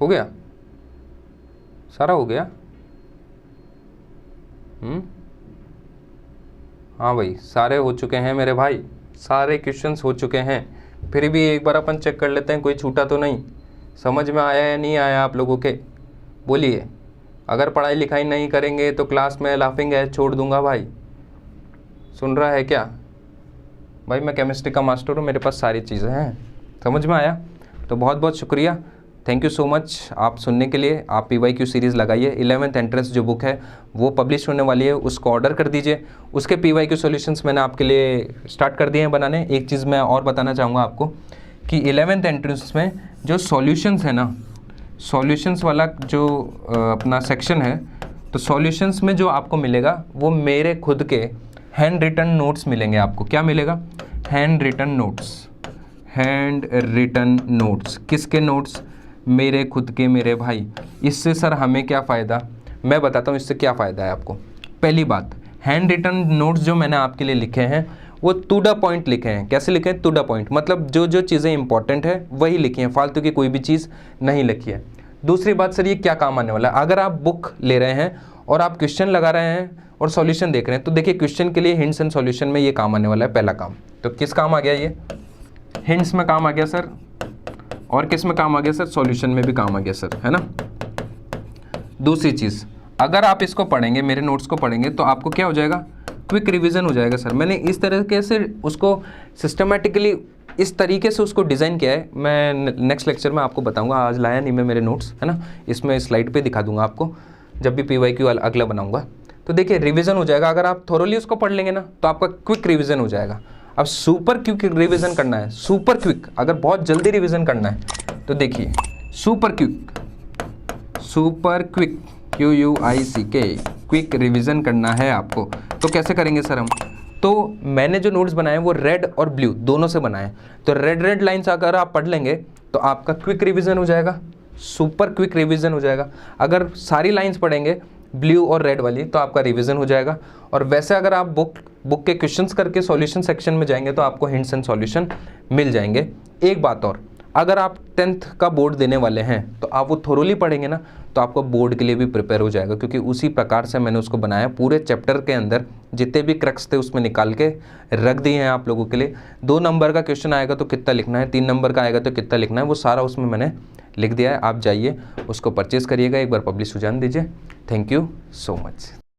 हो गया, सारा हो गया। हाँ भाई, सारे हो चुके हैं मेरे भाई, सारे क्वेश्चंस हो चुके हैं। फिर भी एक बार अपन चेक कर लेते हैं कोई छूटा तो नहीं। समझ में आया या नहीं आया आप लोगों के? बोलिए। अगर पढ़ाई लिखाई नहीं करेंगे तो क्लास में लाफिंग है छोड़ दूंगा भाई। सुन रहा है क्या भाई? मैं केमिस्ट्री का मास्टर हूँ, मेरे पास सारी चीज़ें हैं। समझ में आया? तो बहुत बहुत शुक्रिया, थैंक यू सो मच आप सुनने के लिए। आप PYQ सीरीज़ लगाइए। 11th एंट्रेंस जो बुक है वो पब्लिश होने वाली है, उसको ऑर्डर कर दीजिए। उसके PYQ सॉल्यूशंस मैंने आपके लिए स्टार्ट कर दिए हैं बनाने। एक चीज़ मैं और बताना चाहूँगा आपको कि 11th एंट्रेंस में जो सॉल्यूशंस है ना, सॉल्यूशंस वाला जो अपना सेक्शन है, तो सॉल्यूशंस में जो आपको मिलेगा वो मेरे खुद के हैंड रिटन नोट्स मिलेंगे आपको। क्या मिलेगा? Handwritten notes. Handwritten notes किसके नोट्स? मेरे खुद के, मेरे भाई। इससे सर हमें क्या फ़ायदा? मैं बताता हूँ इससे क्या फ़ायदा है आपको। पहली बात, हैंड रिटन नोट्स जो मैंने आपके लिए लिखे हैं वो टू द पॉइंट लिखे हैं। कैसे लिखे हैं? टू द पॉइंट, मतलब जो जो चीज़ें इंपॉर्टेंट है वही लिखी हैं, फालतू की कोई भी चीज़ नहीं लिखी है। दूसरी बात सर, ये क्या काम आने वाला है? अगर आप बुक ले रहे हैं और आप क्वेश्चन लगा रहे हैं और सॉल्यूशन देख रहे हैं, तो देखिए क्वेश्चन के लिए हिंट्स एंड सॉल्यूशन में ये काम आने वाला है, पहला काम। तो किस काम आ गया? ये हिंट्स में काम आ गया सर, और किस में काम आ गया सर? सॉल्यूशन में भी काम आ गया सर, है ना। दूसरी चीज़, अगर आप इसको पढ़ेंगे, मेरे नोट्स को पढ़ेंगे, तो आपको क्या हो जाएगा? क्विक रिवीजन हो जाएगा सर। मैंने इस तरीके से उसको सिस्टमेटिकली इस तरीके से उसको डिज़ाइन किया है। मैं नेक्स्ट लेक्चर में आपको बताऊंगा, आज लाया नहीं मैं मेरे नोट्स, है ना, इसमें स्लाइड पे दिखा दूंगा आपको जब भी PYQ अगला बनाऊंगा। तो देखिए रिवीजन हो जाएगा, अगर आप थोरोली उसको पढ़ लेंगे ना तो आपका क्विक रिवीजन हो जाएगा। अब सुपर क्विक रिवीजन करना है, सुपर क्विक, अगर बहुत जल्दी रिवीजन करना है तो देखिए super quick QUICK quick revision करना है आपको। तो कैसे करेंगे सर हम? तो मैंने जो नोट्स बनाए वो रेड और ब्लू दोनों से बनाए, तो रेड लाइन्स अगर आप पढ़ लेंगे तो आपका क्विक रिवीजन हो जाएगा, सुपर क्विक रिवीजन हो जाएगा। अगर सारी लाइन्स पढ़ेंगे ब्लू और रेड वाली तो आपका रिवीजन हो जाएगा। और वैसे अगर आप बुक के क्वेश्चंस करके सॉल्यूशन सेक्शन में जाएंगे तो आपको हिंट्स एंड सॉल्यूशन मिल जाएंगे। एक बात और, अगर आप 10th का बोर्ड देने वाले हैं तो आप वो थोरोली पढ़ेंगे ना तो आपको बोर्ड के लिए भी प्रिपेयर हो जाएगा, क्योंकि उसी प्रकार से मैंने उसको बनाया। पूरे चैप्टर के अंदर जितने भी क्रक्स थे उसमें निकाल के रख दिए हैं आप लोगों के लिए। 2 नंबर का क्वेश्चन आएगा तो कितना लिखना है, 3 नंबर का आएगा तो कितना लिखना है, वो सारा उसमें मैंने लिख दिया है। आप जाइए उसको परचेज़ करिएगा, एक बार पब्लिश हो जाने दीजिए। Thank you so much.